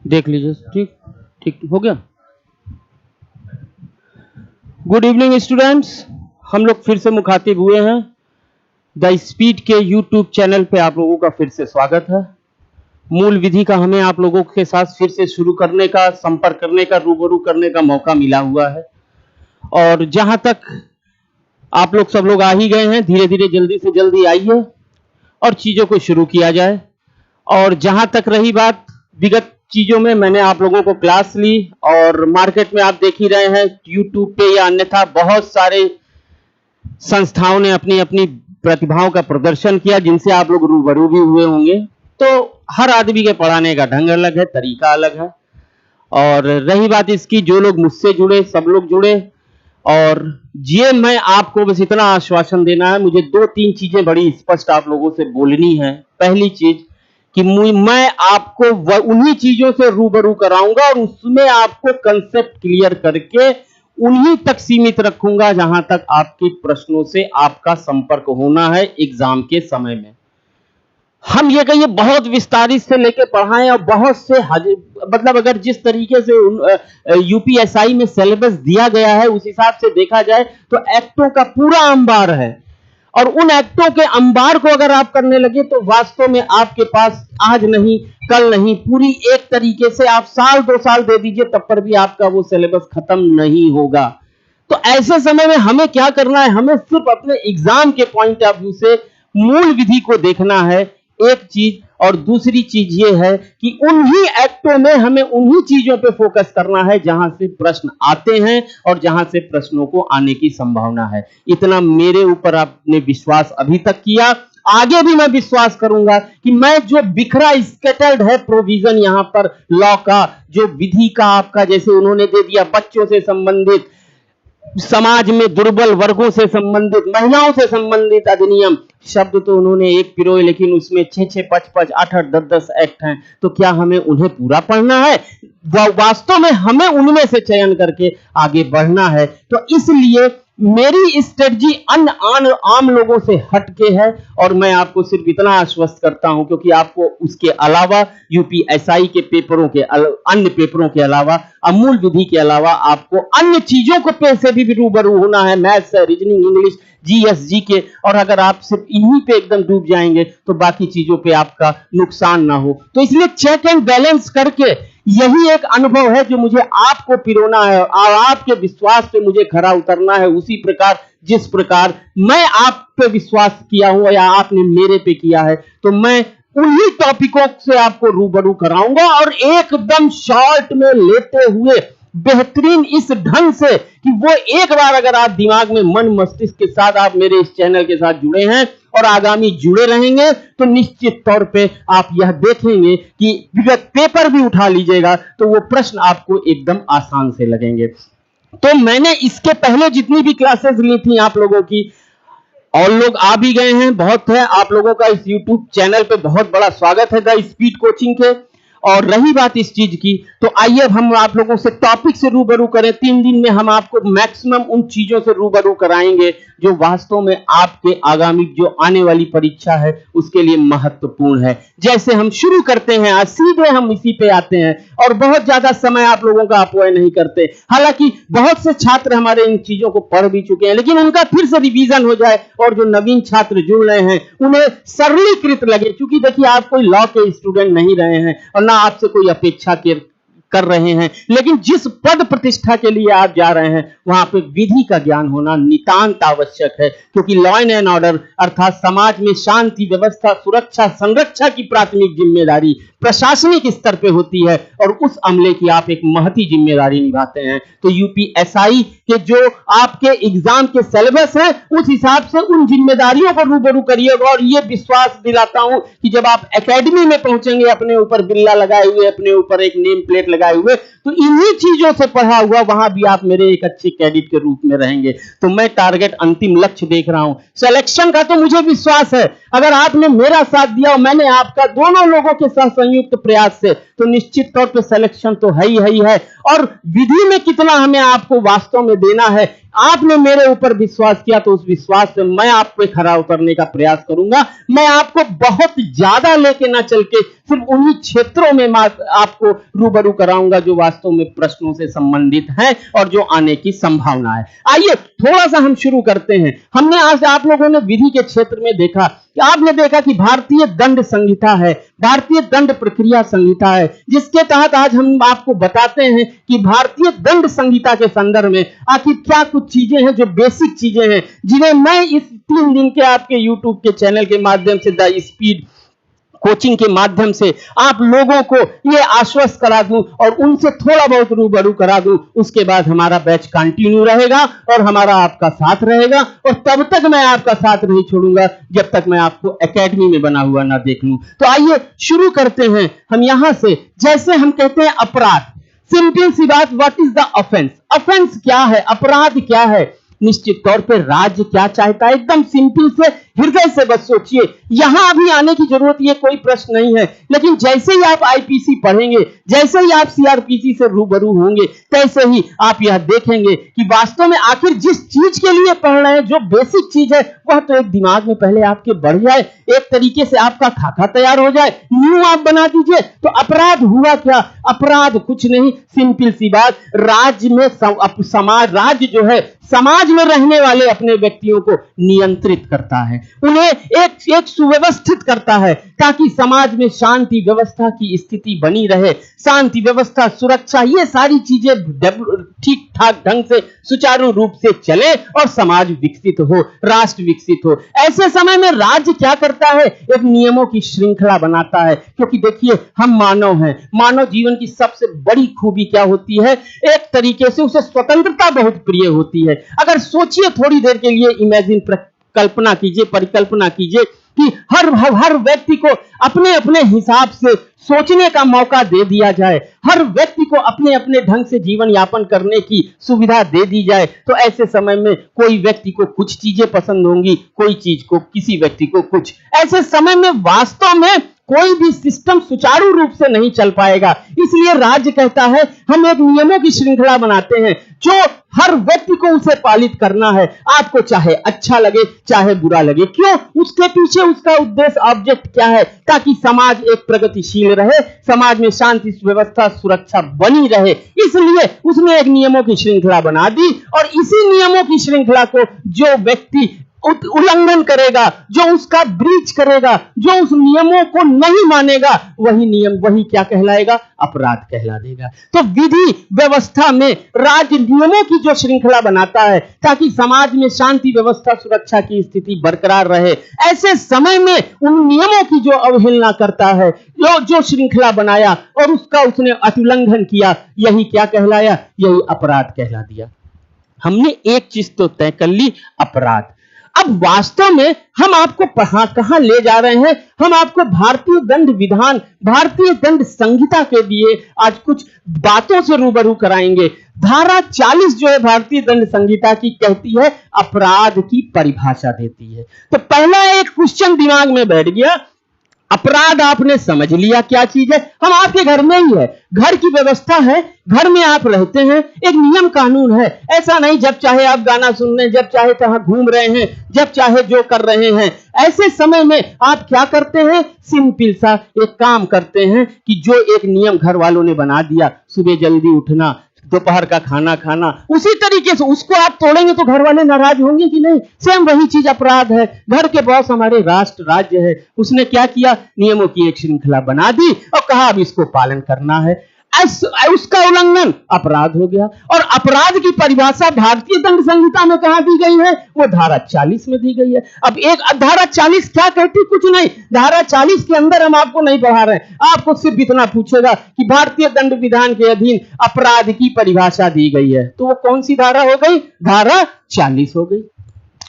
देख लीजिए। ठीक ठीक हो गया। गुड इवनिंग स्टूडेंट्स, हम लोग फिर से मुखातिब हुए हैं। द स्पीड के यूट्यूब चैनल पे आप लोगों का फिर से स्वागत है। मूल विधि का हमें आप लोगों के साथ फिर से शुरू करने का, संपर्क करने का, रूबरू करने का मौका मिला हुआ है। और जहां तक आप लोग सब लोग आ ही गए हैं, धीरे धीरे जल्दी से जल्दी आइए और चीजों को शुरू किया जाए। और जहां तक रही बात विगत चीजों में, मैंने आप लोगों को क्लास ली और मार्केट में आप देख ही रहे हैं यूट्यूब पे या अन्यथा बहुत सारे संस्थाओं ने अपनी अपनी प्रतिभाओं का प्रदर्शन किया जिनसे आप लोग रूबरू भी हुए होंगे। तो हर आदमी के पढ़ाने का ढंग अलग है, तरीका अलग है। और रही बात इसकी, जो लोग मुझसे जुड़े सब लोग जुड़े। और ये मैं आपको बस इतना आश्वासन देना है, मुझे दो तीन चीजें बड़ी स्पष्ट आप लोगों से बोलनी है। पहली चीज कि मैं आपको उन्हीं चीजों से रूबरू कराऊंगा और उसमें आपको कंसेप्ट क्लियर करके उन्हीं तक सीमित रखूंगा जहां तक आपके प्रश्नों से आपका संपर्क होना है एग्जाम के समय में। हम ये कहिए बहुत विस्तारित से लेके पढ़ाएं और बहुत से मतलब अगर जिस तरीके से यूपीएसआई में सिलेबस दिया गया है उस हिसाब से देखा जाए तो एक्टों का पूरा अंबार है। और उन एक्टों के अंबार को अगर आप करने लगे तो वास्तव में आपके पास आज नहीं कल नहीं, पूरी एक तरीके से आप साल 2 साल दे दीजिए तब पर भी आपका वो सिलेबस खत्म नहीं होगा। तो ऐसे समय में हमें क्या करना है, हमें सिर्फ अपने एग्जाम के पॉइंट ऑफ व्यू से मूल विधि को देखना है, एक चीज। और दूसरी चीज ये है कि उन्हीं एक्टों में हमें उन्हीं चीजों पे फोकस करना है जहां से प्रश्न आते हैं और जहां से प्रश्नों को आने की संभावना है। इतना मेरे ऊपर आपने विश्वास अभी तक किया, आगे भी मैं विश्वास करूंगा कि मैं जो बिखरा स्कैटर्ड है प्रोविजन यहां पर लॉ का, जो विधि का आपका जैसे उन्होंने दे दिया, बच्चों से संबंधित, समाज में दुर्बल वर्गों से संबंधित, महिलाओं से संबंधित अधिनियम, शब्द तो उन्होंने एक पिरोए लेकिन उसमें 6-6, 5-5, 8-8, 10-10 एक्ट हैं। तो क्या हमें उन्हें पूरा पढ़ना है? वास्तव में हमें उनमें से चयन करके आगे बढ़ना है। तो इसलिए मेरी स्ट्रेटजी आम लोगों से हटके है और मैं आपको सिर्फ इतना आश्वस्त करता हूं, क्योंकि आपको उसके अलावा यूपीएसआई के पेपरों के अन्य पेपरों के अलावा, अमूल विधि के अलावा आपको अन्य चीजों को पे से भी रूबरू होना है, maths, reasoning, English, GS, GK. और अगर आप सिर्फ इन्हीं पे एकदम डूब जाएंगे तो बाकी चीजों पे आपका नुकसान ना हो। तो इसलिए चेक एंड बैलेंस करके यही एक अनुभव है जो मुझे आपको पिरोना है और आपके विश्वास पे मुझे खरा उतरना है, उसी प्रकार जिस प्रकार मैं आप पे विश्वास किया हूं या आपने मेरे पे किया है। तो मैं उन्हीं टॉपिकों से आपको रूबरू कराऊंगा और एकदम शॉर्ट में लेते हुए बेहतरीन इस ढंग से कि वो एक बार अगर आप दिमाग में मन मस्तिष्क के साथ आप मेरे इस चैनल के साथ जुड़े हैं और आगामी जुड़े रहेंगे तो निश्चित तौर पे आप यह देखेंगे कि विगत पेपर भी उठा लीजिएगा तो वो प्रश्न आपको एकदम आसान से लगेंगे। तो मैंने इसके पहले जितनी भी क्लासेस ली थी आप लोगों की, और लोग आ भी गए हैं, बहुत है आप लोगों का इस YouTube चैनल पे बहुत बड़ा स्वागत है द स्पीड कोचिंग के। और रही बात इस चीज की, तो आइए अब हम आप लोगों से टॉपिक से रूबरू करें। 3 दिन में हम आपको मैक्सिमम उन चीजों से रूबरू कराएंगे जो वास्तव में आपके आगामी जो आने वाली परीक्षा है उसके लिए महत्वपूर्ण है। जैसे हम शुरू करते हैं, आज सीधे हम इसी पे आते हैं और बहुत ज्यादा समय आप लोगों का अपव्यय नहीं करते। हालांकि बहुत से छात्र हमारे इन चीजों को पढ़ भी चुके हैं, लेकिन उनका फिर से रिवीजन हो जाए और जो नवीन छात्र जुड़ रहे हैं उन्हें सरलीकृत लगे। क्योंकि देखिए, आप कोई लॉ के स्टूडेंट नहीं रहे हैं और ना आपसे कोई अपेक्षा कर रहे हैं, लेकिन जिस पद प्रतिष्ठा के लिए आप जा रहे हैं वहां पे विधि का ज्ञान होना नितांत आवश्यक है। क्योंकि लॉ एंड ऑर्डर अर्थात समाज में शांति व्यवस्था सुरक्षा संरक्षा की प्राथमिक जिम्मेदारी प्रशासनिक स्तर पे होती है और उस अमले की आप एक महती जिम्मेदारी निभाते हैं। तो यूपीएसआई के जो आपके एग्जाम के सिलेबस है उस हिसाब से उन जिम्मेदारियों को रूबरू करिएगा। और ये विश्वास दिलाता हूं कि जब आप एकेडमी में पहुंचेंगे अपने ऊपर बिल्ला लगाए हुए, अपने ऊपर एक नेम प्लेट लगाए हुए, तो इन्हीं चीजों से पढ़ा हुआ वहां भी आप मेरे एक अच्छे कैडेट के रूप में रहेंगे। तो मैं टारगेट अंतिम लक्ष्य देख रहा हूं सिलेक्शन का। तो मुझे विश्वास है अगर आपने मेरा साथ दिया और मैंने आपका, दोनों लोगों के साथ संयुक्त प्रयास से, तो निश्चित तौर पे सिलेक्शन तो है ही है। और विधि में कितना हमें आपको वास्तव में देना है आपने मेरे ऊपर विश्वास किया तो उस विश्वास से मैं आप पे खरा उतरने का प्रयास करूंगा। मैं आपको बहुत ज्यादा लेके ना चल के सिर्फ उन्हीं क्षेत्रों में आपको रूबरू कराऊंगा जो वास्तव में प्रश्नों से संबंधित हैं और जो आने की संभावना है। आइए थोड़ा सा हम शुरू करते हैं। हमने आज आप लोगों ने विधि के क्षेत्र में देखा कि आपने देखा कि भारतीय दंड संहिता है, भारतीय दंड प्रक्रिया संहिता है, जिसके तहत आज हम आपको बताते हैं कि भारतीय दंड संहिता के संदर्भ में आखिर क्या कुछ चीजें हैं जो बेसिक चीजें हैं, जिन्हें मैं इस 3 दिन के आपके यूट्यूब के चैनल के माध्यम से द स्पीड कोचिंग के माध्यम से आप लोगों को ये आश्वस्त करा दूं और उनसे थोड़ा बहुत रूबरू करा दूं। उसके बाद हमारा बैच कंटिन्यू रहेगा और हमारा आपका साथ रहेगा, और तब तक मैं आपका साथ नहीं छोड़ूंगा जब तक मैं आपको एकेडमी में बना हुआ ना देख लूं। तो आइए शुरू करते हैं हम यहां से। जैसे हम कहते हैं अपराध, सिंपल सी बात, what is the offence? Offence क्या है, अपराध क्या है? निश्चित तौर पे राज्य क्या चाहता है, एकदम सिंपल से हृदय से बस सोचिए। यहां अभी आने की जरूरत ये कोई प्रश्न नहीं है, लेकिन जैसे ही आप आईपीसी पढ़ेंगे, जैसे ही आप सीआरपीसी से रूबरू होंगे, तैसे ही आप यह देखेंगे कि वास्तव में आखिर जिस चीज के लिए पढ़ रहे हैं, जो बेसिक चीज है, वह तो एक दिमाग में पहले आपके बढ़ जाए, एक तरीके से आपका खाका तैयार हो जाए, न्यू आप बना दीजिए। तो अपराध हुआ क्या? अपराध कुछ नहीं, सिंपल सी बात, राज्य में समाज, राज्य जो है समाज में रहने वाले अपने व्यक्तियों को नियंत्रित करता है, उन्हें एक सुव्यवस्थित करता है ताकि समाज में शांति व्यवस्था की स्थिति बनी रहे। शांति व्यवस्था, सुरक्षा, ये सारी चीजें ठीक ठाक ढंग से सुचारू रूप से चले और समाज विकसित हो, राष्ट्र विकसित हो। ऐसे समय में राज्य क्या करता है? एक नियमों की श्रृंखला बनाता है, क्योंकि देखिए हम मानव हैं, मानव जीवन की सबसे बड़ी खूबी क्या होती है? एक तरीके से उसे स्वतंत्रता बहुत प्रिय होती है। अगर सोचिए थोड़ी देर के लिए, इमेजिन, कल्पना कीजिए, परिकल्पना कीजिए कि हर व्यक्ति को अपने अपने हिसाब से सोचने का मौका दे दिया जाए, हर व्यक्ति को अपने अपने ढंग से जीवन यापन करने की सुविधा दे दी जाए, तो ऐसे समय में कोई व्यक्ति को कुछ चीजें पसंद होंगी, कोई चीज को, किसी व्यक्ति को कुछ। ऐसे समय में वास्तव में कोई भी सिस्टम सुचारू रूप से नहीं चल पाएगा। इसलिए राज्य कहता है हम एक नियमों की श्रृंखला बनाते हैं जो हर व्यक्ति को उसे पालित करना है, आपको चाहे अच्छा लगे चाहे बुरा लगे। क्यों? उसके पीछे उसका उद्देश्य, ऑब्जेक्ट क्या है? ताकि समाज एक प्रगतिशील रहे, समाज में शांति व्यवस्था सुरक्षा बनी रहे। इसलिए उसने एक नियमों की श्रृंखला बना दी, और इसी नियमों की श्रृंखला को जो व्यक्ति उल्लंघन करेगा, जो उसका ब्रीच करेगा, जो उस नियमों को नहीं मानेगा, वही नियम, वही क्या कहलाएगा? अपराध कहला देगा। तो विधि व्यवस्था में राज्य नियमों की जो श्रृंखला बनाता है ताकि समाज में शांति व्यवस्था सुरक्षा की स्थिति बरकरार रहे, ऐसे समय में उन नियमों की जो अवहेलना करता है, जो श्रृंखला बनाया और उसका उसने उल्लंघन किया, यही क्या कहलाया? यही अपराध कहला दिया। हमने एक चीज तो तय कर ली, अपराध। अब वास्तव में हम आपको कहां ले जा रहे हैं? हम आपको भारतीय दंड विधान, भारतीय दंड संहिता के लिए आज कुछ बातों से रूबरू कराएंगे। धारा 40 जो है भारतीय दंड संहिता की, कहती है, अपराध की परिभाषा देती है। तो पहला एक क्वेश्चन दिमाग में बैठ गया, अपराध आपने समझ लिया क्या चीज है? हम आपके घर में ही है, घर की व्यवस्था है, घर में आप रहते हैं, एक नियम कानून है। ऐसा नहीं जब चाहे आप गाना सुन रहे हैं, जब चाहे कहां घूम रहे हैं, जब चाहे जो कर रहे हैं। ऐसे समय में आप क्या करते हैं? सिंपल सा एक काम करते हैं कि जो एक नियम घर वालों ने बना दिया, सुबह जल्दी उठना, दोपहर का खाना खाना, उसी तरीके से उसको आप तोड़ेंगे तो घर वाले नाराज होंगे कि नहीं? सेम वही चीज अपराध है। घर के बॉस हमारे राष्ट्र राज्य है, उसने क्या किया? नियमों की एक श्रृंखला बना दी और कहा अब इसको पालन करना है, उसका उल्लंघन अपराध हो गया। और अपराध की परिभाषा भारतीय दंड संहिता में कहां दी गई है? वो धारा 40 में दी गई है। अब एक धारा 40 क्या कहती? कुछ नहीं, धारा 40 के अंदर हम आपको नहीं पढ़ा रहे हैं, आपको सिर्फ इतना पूछेगा कि भारतीय दंड विधान के अधीन अपराध की परिभाषा दी गई है, तो वो कौन सी धारा हो गई? धारा 40 हो गई।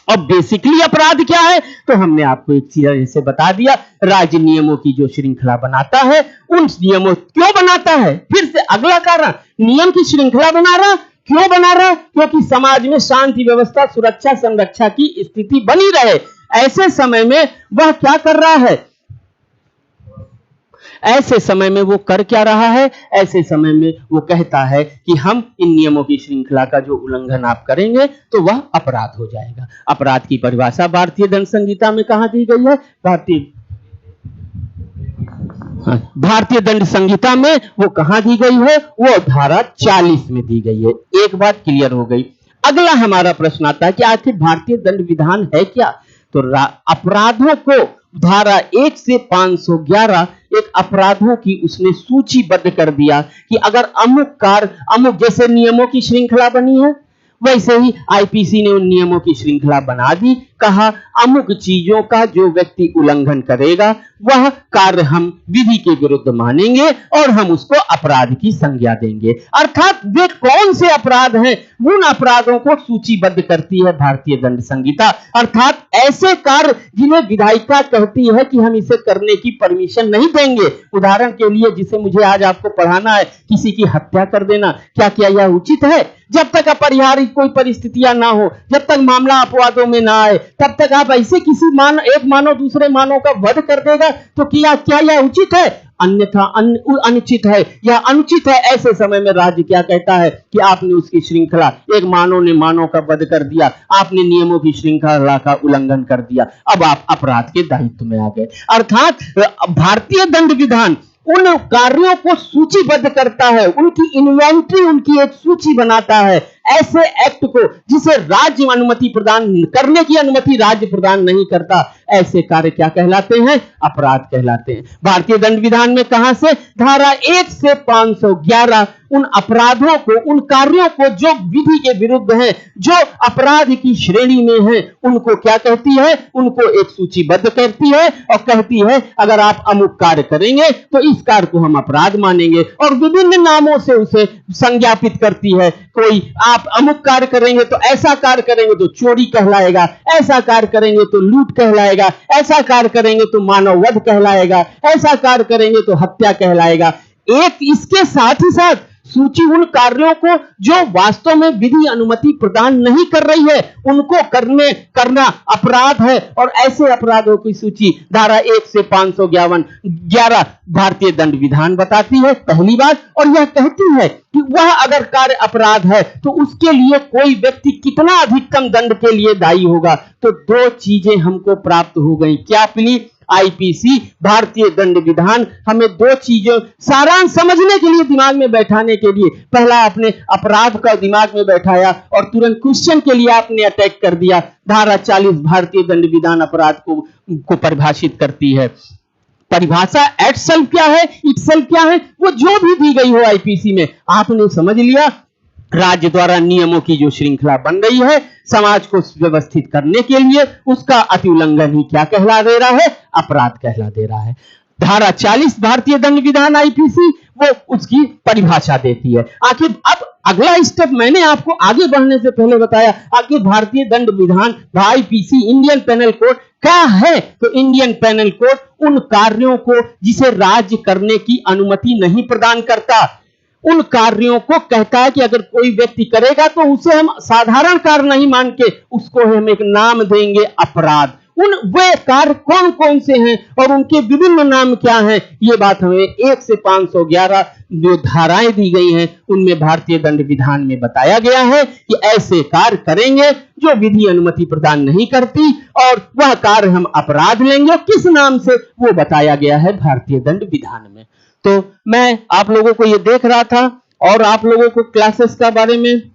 अब बेसिकली अपराध क्या है? तो हमने आपको एक चीज ऐसे बता दिया, राज्य नियमों की जो श्रृंखला बनाता है, उन नियमों क्यों बनाता है? फिर से अगला कारण, नियम की श्रृंखला बना रहा, क्यों बना रहा? क्योंकि समाज में शांति व्यवस्था सुरक्षा संरक्षा की स्थिति बनी रहे। ऐसे समय में वह क्या कर रहा है? ऐसे समय में वो कर क्या रहा है? ऐसे समय में वो कहता है कि हम इन नियमों की श्रृंखला का जो उल्लंघन आप करेंगे तो वह अपराध हो जाएगा। अपराध की परिभाषा भारतीय दंड संहिता में कहां दी गई है? भारतीय दंड संहिता में वो कहां दी गई है? वो धारा 40 में दी गई है। एक बात क्लियर हो गई। अगला हमारा प्रश्न आता है कि आखिर भारतीय दंड विधान है क्या? तो अपराधों को धारा 1 से 511 एक अपराधों की उसने सूचीबद्ध कर दिया कि अगर अमुक जैसे नियमों की श्रृंखला बनी है, वैसे ही आईपीसी ने उन नियमों की श्रृंखला बना दी। कहा अमुक चीजों का जो व्यक्ति उल्लंघन करेगा वह कार्य हम विधि के विरुद्ध मानेंगे और हम उसको अपराध की संज्ञा देंगे। अर्थात वे कौन से अपराध हैं, उन अपराधों को सूचीबद्ध करती है भारतीय दंड संहिता। अर्थात ऐसे कार्य जिन्हें विधायिका कहती है कि हम इसे करने की परमिशन नहीं देंगे। उदाहरण के लिए जिसे मुझे आज आपको पढ़ाना है, किसी की हत्या कर देना, क्या यह उचित है? जब तक अपरिहार्य कोई परिस्थितियां ना हो, जब तक मामला अपवादों में ना आए, तब तक आप ऐसे किसी एक मानव दूसरे मानव का वध कर देगा तो क्या यह उचित है? अन्यथा अनुचित है, यह अनुचित है। ऐसे समय में राज्य क्या कहता है कि आपने उसकी श्रृंखला, एक मानव ने मानव का वध कर दिया, आपने नियमों की श्रृंखला का उल्लंघन कर दिया, अब आप अपराध के दायित्व में आ गए। अर्थात भारतीय दंड विधान उन कार्यों को सूचीबद्ध करता है, उनकी इन्वेंटरी, उनकी एक सूची बनाता है। ऐसे एक्ट को जिसे राज्य अनुमति प्रदान करने की अनुमति राज्य प्रदान नहीं करता, ऐसे कार्य क्या कहलाते हैं? अपराध कहलाते हैं। भारतीय दंड विधान में कहां से? धारा 1 से 511 उन अपराधों को, उन कार्यों को जो विधि के विरुद्ध हैं, जो अपराध की श्रेणी में हैं, उनको क्या कहती है? उनको एक सूचीबद्ध करती है और कहती है अगर आप अमुक कार्य करेंगे तो इस कार्य को हम अपराध मानेंगे और विभिन्न नामों से उसे संज्ञापित करती है। कोई आप अमुक कार्य करेंगे तो ऐसा कार्य करेंगे तो चोरी कहलाएगा, ऐसा कार्य करेंगे तो लूट कहलाएगा, ऐसा कार्य करेंगे तो मानव वध कहलाएगा, ऐसा कार्य करेंगे तो हत्या कहलाएगा। एक इसके साथ ही साथ सूची उन कार्यों को जो वास्तव में विधि अनुमति प्रदान नहीं कर रही है, उनको करना अपराध है और ऐसे अपराधों की सूची धारा 1 से 511 भारतीय दंड विधान बताती है, पहली बात। और यह कहती है कि वह अगर कार्य अपराध है तो उसके लिए कोई व्यक्ति कितना अधिकतम दंड के लिए दायी होगा। तो दो चीजें हमको प्राप्त हो गई। क्या मिली? आईपीसी भारतीय दंड विधान हमें दो चीजों सारांश समझने के लिए, दिमाग में बैठाने के लिए, पहला आपने अपराध का दिमाग में बैठाया और तुरंत क्वेश्चन के लिए आपने अटैक कर दिया। धारा 40 भारतीय दंड विधान अपराध को परिभाषित करती है। परिभाषा इटसेल्फ क्या है, इटसेल्फ क्या है, वो जो भी दी गई हो आईपीसी में, आपने समझ लिया। राज्य द्वारा नियमों की जो श्रृंखला बन रही है समाज को व्यवस्थित करने के लिए, उसका अति उल्लंघन ही क्या कहला दे रहा है? अपराध कहला दे रहा है। धारा 40 भारतीय दंड विधान आईपीसी वो उसकी परिभाषा देती है। आखिर अब अगला स्टेप मैंने आपको आगे बढ़ने से पहले बताया, आखिर भारतीय दंड विधान आईपीसी इंडियन पेनल कोड क्या है? तो इंडियन पेनल कोड उन कार्यों को जिसे राज्य करने की अनुमति नहीं प्रदान करता, उन कार्यों को कहता है कि अगर कोई व्यक्ति करेगा तो उसे हम साधारण कार्य नहीं मान के उसको हम एक नाम देंगे अपराध। उन वे कार्य कौन कौन से हैं और उनके विभिन्न नाम क्या हैं, ये बात हमें 1 से 511 जो धाराएं दी गई हैं उनमें भारतीय दंड विधान में बताया गया है कि ऐसे कार्य करेंगे जो विधि अनुमति प्रदान नहीं करती और वह कार्य हम अपराध लेंगे। किस नाम से वो बताया गया है भारतीय दंड विधान में। तो मैं आप लोगों को ये देख रहा था और आप लोगों को क्लासेस का बारे में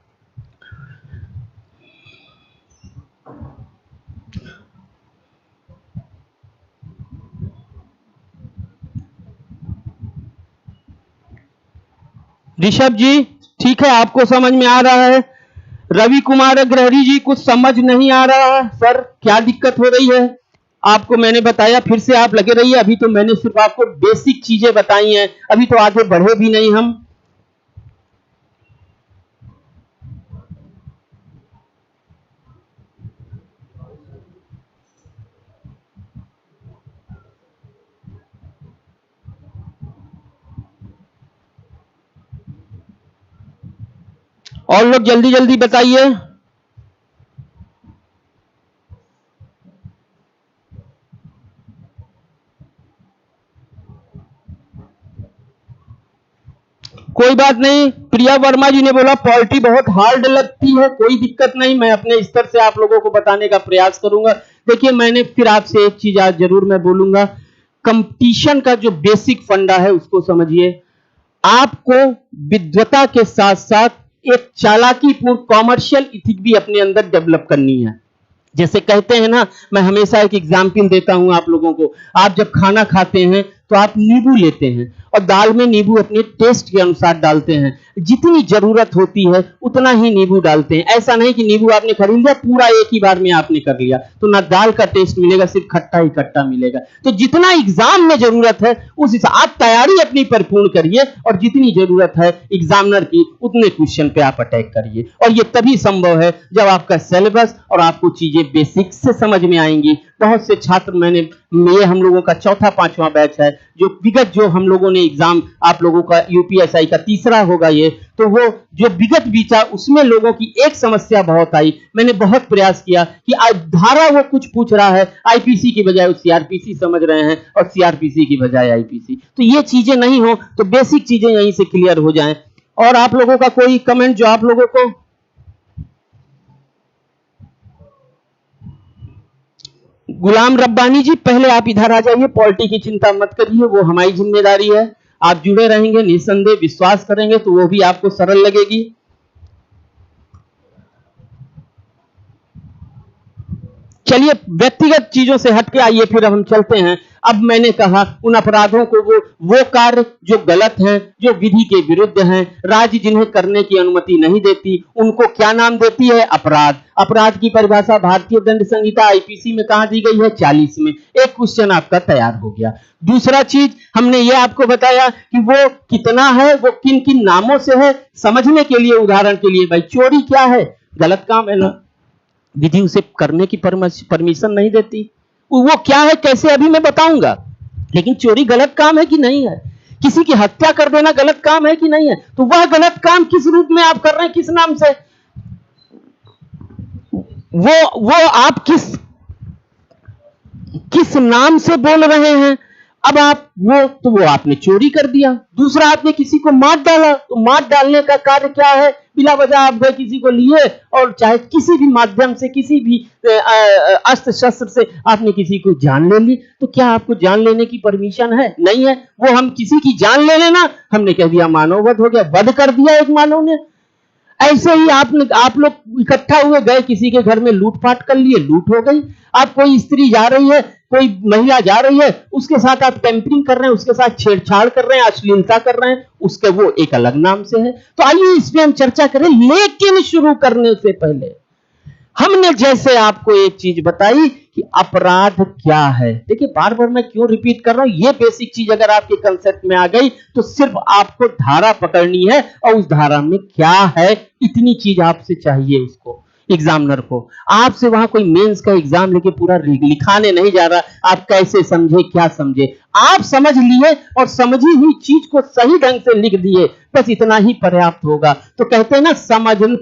ऋषभ जी ठीक है, आपको समझ में आ रहा है? रवि कुमार अग्रहरी जी कुछ समझ नहीं आ रहा है सर, क्या दिक्कत हो रही है? आपको मैंने बताया, फिर से आप लगे रहिए। अभी तो मैंने सिर्फ आपको बेसिक चीजें बताई हैं, अभी तो आगे बढ़े भी नहीं हम। और लोग जल्दी जल्दी बताइए। कोई बात नहीं, प्रिया वर्मा जी ने बोला पॉलिटी बहुत हार्ड लगती है, कोई दिक्कत नहीं, मैं अपने स्तर से आप लोगों को बताने का प्रयास करूंगा। देखिए, मैंने फिर आपसे एक चीज आज जरूर मैं बोलूंगा, कंपटीशन का जो बेसिक फंडा है उसको समझिए। आपको विद्वता के साथ साथ एक चालाकीपूर्ण कॉमर्शियल इथिक भी अपने अंदर डेवलप करनी है। जैसे कहते हैं ना, मैं हमेशा एक एग्जाम्पल देता हूं आप लोगों को, आप जब खाना खाते हैं तो आप नींबू लेते हैं और दाल में नींबू अपने टेस्ट के अनुसार डालते हैं, जितनी जरूरत होती है उतना ही नींबू डालते हैं। ऐसा नहीं कि नींबू आपने खरीद लिया पूरा एक ही बार में आपने कर लिया, तो ना दाल का टेस्ट मिलेगा, सिर्फ खट्टा ही खट्टा मिलेगा। तो जितना एग्जाम में जरूरत है उस हिसाब आप तैयारी अपनी परिपूर्ण करिए, और जितनी जरूरत है एग्जामिनर की उतने क्वेश्चन पे आप अटैक करिए। और ये तभी संभव है जब आपका सिलेबस और आपको चीजें बेसिक से समझ में आएंगी। बहुत से छात्र ये हम लोगों का चौथा पांचवा बैच है, जो विगत जो हम लोगों ने एग्जाम आप लोगों का यूपीएसआई का तीसरा होगा ये, तो वो जो विगत बीता उसमें लोगों की एक समस्या बहुत आई। मैंने बहुत प्रयास किया कि धारा वो कुछ पूछ रहा है, आईपीसी की बजाय वो सीआरपीसी समझ रहे हैं और सीआरपीसी की बजाय आईपीसी। तो ये चीजें नहीं हो तो बेसिक चीजें यहीं से क्लियर हो जाएं। और आप लोगों का कोई कमेंट जो आप लोगों को, गुलाम रब्बानी जी पहले आप इधर आ जाइए, पॉलिटी की चिंता मत करिए, वो हमारी जिम्मेदारी है। आप जुड़े रहेंगे, निसंदेह विश्वास करेंगे तो वो भी आपको सरल लगेगी। चलिए व्यक्तिगत चीजों से हटके आइए, फिर हम चलते हैं। अब मैंने कहा उन अपराधों को, वो कार्य जो गलत हैं, जो विधि के विरुद्ध हैं, राज्य जिन्हें करने की अनुमति नहीं देती, उनको क्या नाम देती है? अपराध। अपराध की परिभाषा भारतीय दंड संहिता आईपीसी में कहां दी गई है? 40 में। एक क्वेश्चन आपका तैयार हो गया। दूसरा चीज हमने ये आपको बताया कि वो कितना है, वो किन किन नामों से है, समझने के लिए उदाहरण के लिए, भाई चोरी क्या है? गलत काम है ना, विधि उसे करने की परमिशन नहीं देती। वो क्या है कैसे अभी मैं बताऊंगा, लेकिन चोरी गलत काम है कि नहीं है? किसी की हत्या कर देना गलत काम है कि नहीं है? तो वह गलत काम किस रूप में आप कर रहे हैं, किस नाम से? वो आप किस नाम से बोल रहे हैं? अब आप वो आपने चोरी कर दिया। दूसरा, आपने किसी को मार डाला, तो मार डालने का कार्य क्या है? बिला वजह आप गए किसी को लिए और चाहे किसी भी माध्यम से, किसी भी अस्त्र शस्त्र से आपने किसी को जान ले ली, तो क्या आपको जान लेने की परमिशन है? नहीं है। वो हम किसी की जान ले लेना, हमने कह दिया मानव वध हो गया, वध कर दिया एक मानव ने। ऐसे ही आप लोग इकट्ठा हुए, गए किसी के घर में लूटपाट कर लिए, लूट हो गई। आप कोई स्त्री जा रही है, कोई महिला जा रही है, उसके साथ आप टेम्परिंग कर रहे हैं, उसके साथ छेड़छाड़ कर रहे हैं, अश्लीलता कर रहे हैं, उसके वो एक अलग नाम से है। तो आइए इस पे हम चर्चा करें। लेकिन शुरू करने से पहले हमने जैसे आपको एक चीज बताई कि अपराध क्या है। देखिए बार बार मैं क्यों रिपीट कर रहा हूं, ये बेसिक चीज अगर आपके कंसेप्ट में आ गई तो सिर्फ आपको धारा पकड़नी है, और उस धारा में क्या है इतनी चीज आपसे चाहिए उसको, एग्जामिनर को। आपसे वहां कोई मेंस का एग्जाम लेके पूरा लिखाने नहीं जा रहा, आप कैसे समझे क्या समझे, आप समझ लिए और समझी हुई चीज को सही ढंग से लिख दिए, बस इतना ही पर्याप्त होगा। तो कहते हैं ना,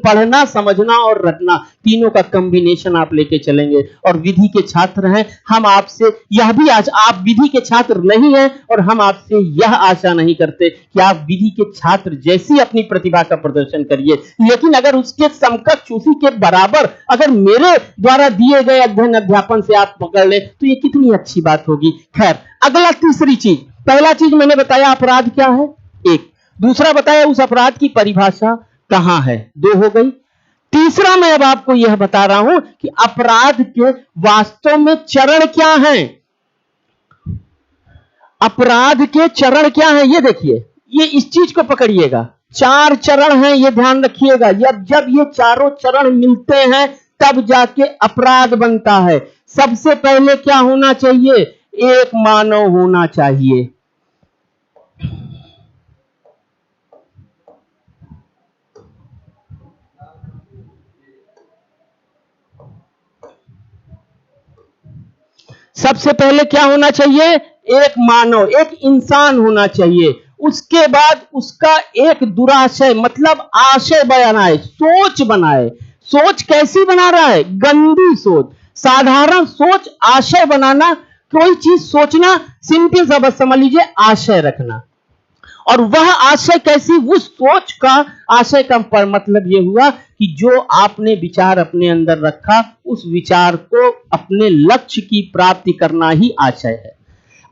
पढ़ना, समझना और रटना, तीनों का कॉम्बिनेशन आप लेके चलेंगे। और विधि के छात्र हैं हम, आपसे यह भी आज, आप विधि के छात्र नहीं हैं और हम आपसे यह आशा नहीं करते कि आप विधि के छात्र जैसी अपनी प्रतिभा का प्रदर्शन करिए, लेकिन अगर उसके समकक्ष, उसी के बराबर अगर मेरे द्वारा दिए गए अध्ययन अध्यापन से आप पकड़ ले तो ये कितनी अच्छी बात होगी। खैर, अगला तीसरी चीज, पहला चीज मैंने बताया अपराध क्या है, एक। दूसरा बताया उस अपराध की परिभाषा कहां है, दो हो गई। तीसरा मैं अब आपको यह बता रहा हूं कि अपराध के वास्तव में चरण क्या हैं। अपराध के चरण क्या हैं, ये देखिए, ये इस चीज को पकड़िएगा। 4 चरण हैं, ये ध्यान रखिएगा। जब ये चारों चरण मिलते हैं तब जाके अपराध बनता है। सबसे पहले क्या होना चाहिए? एक मानव होना चाहिए। सबसे पहले क्या होना चाहिए? एक मानव, एक इंसान होना चाहिए। उसके बाद उसका एक दुराशय, मतलब आशय बनाए, सोच बनाए। सोच कैसी बना रहा है? गंदी सोच। साधारण सोच, आशय बनाना, कोई चीज सोचना, सिंपल सा बस समझ लीजिए आशय रखना। और वह आशय कैसी, उस सोच का आशय का मतलब यह हुआ कि जो आपने विचार अपने अंदर रखा, उस विचार को अपने लक्ष्य की प्राप्ति करना ही आशय है।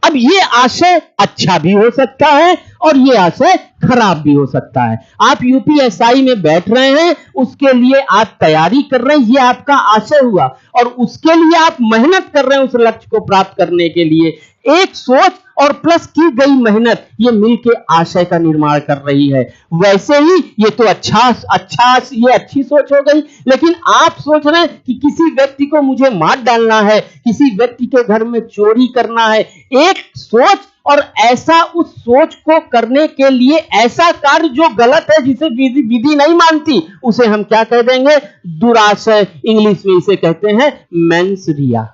अब ये आशय अच्छा भी हो सकता है और ये आशय खराब भी हो सकता है। आप यूपीएसआई में बैठ रहे हैं, उसके लिए आप तैयारी कर रहे हैं, ये आपका आशय हुआ, और उसके लिए आप मेहनत कर रहे हैं उस लक्ष्य को प्राप्त करने के लिए। एक सोच और प्लस की गई मेहनत, ये मिलके आशय का निर्माण कर रही है। वैसे ही ये तो ये अच्छी सोच हो गई, लेकिन आप सोच रहे हैं कि किसी व्यक्ति को मुझे मार डालना है, किसी व्यक्ति के घर में चोरी करना है। एक सोच और ऐसा, उस सोच को करने के लिए ऐसा कार्य जो गलत है, जिसे विधि नहीं मानती, उसे हम क्या कह देंगे? दुराशय। इंग्लिश में इसे कहते हैं मेंस-रिया।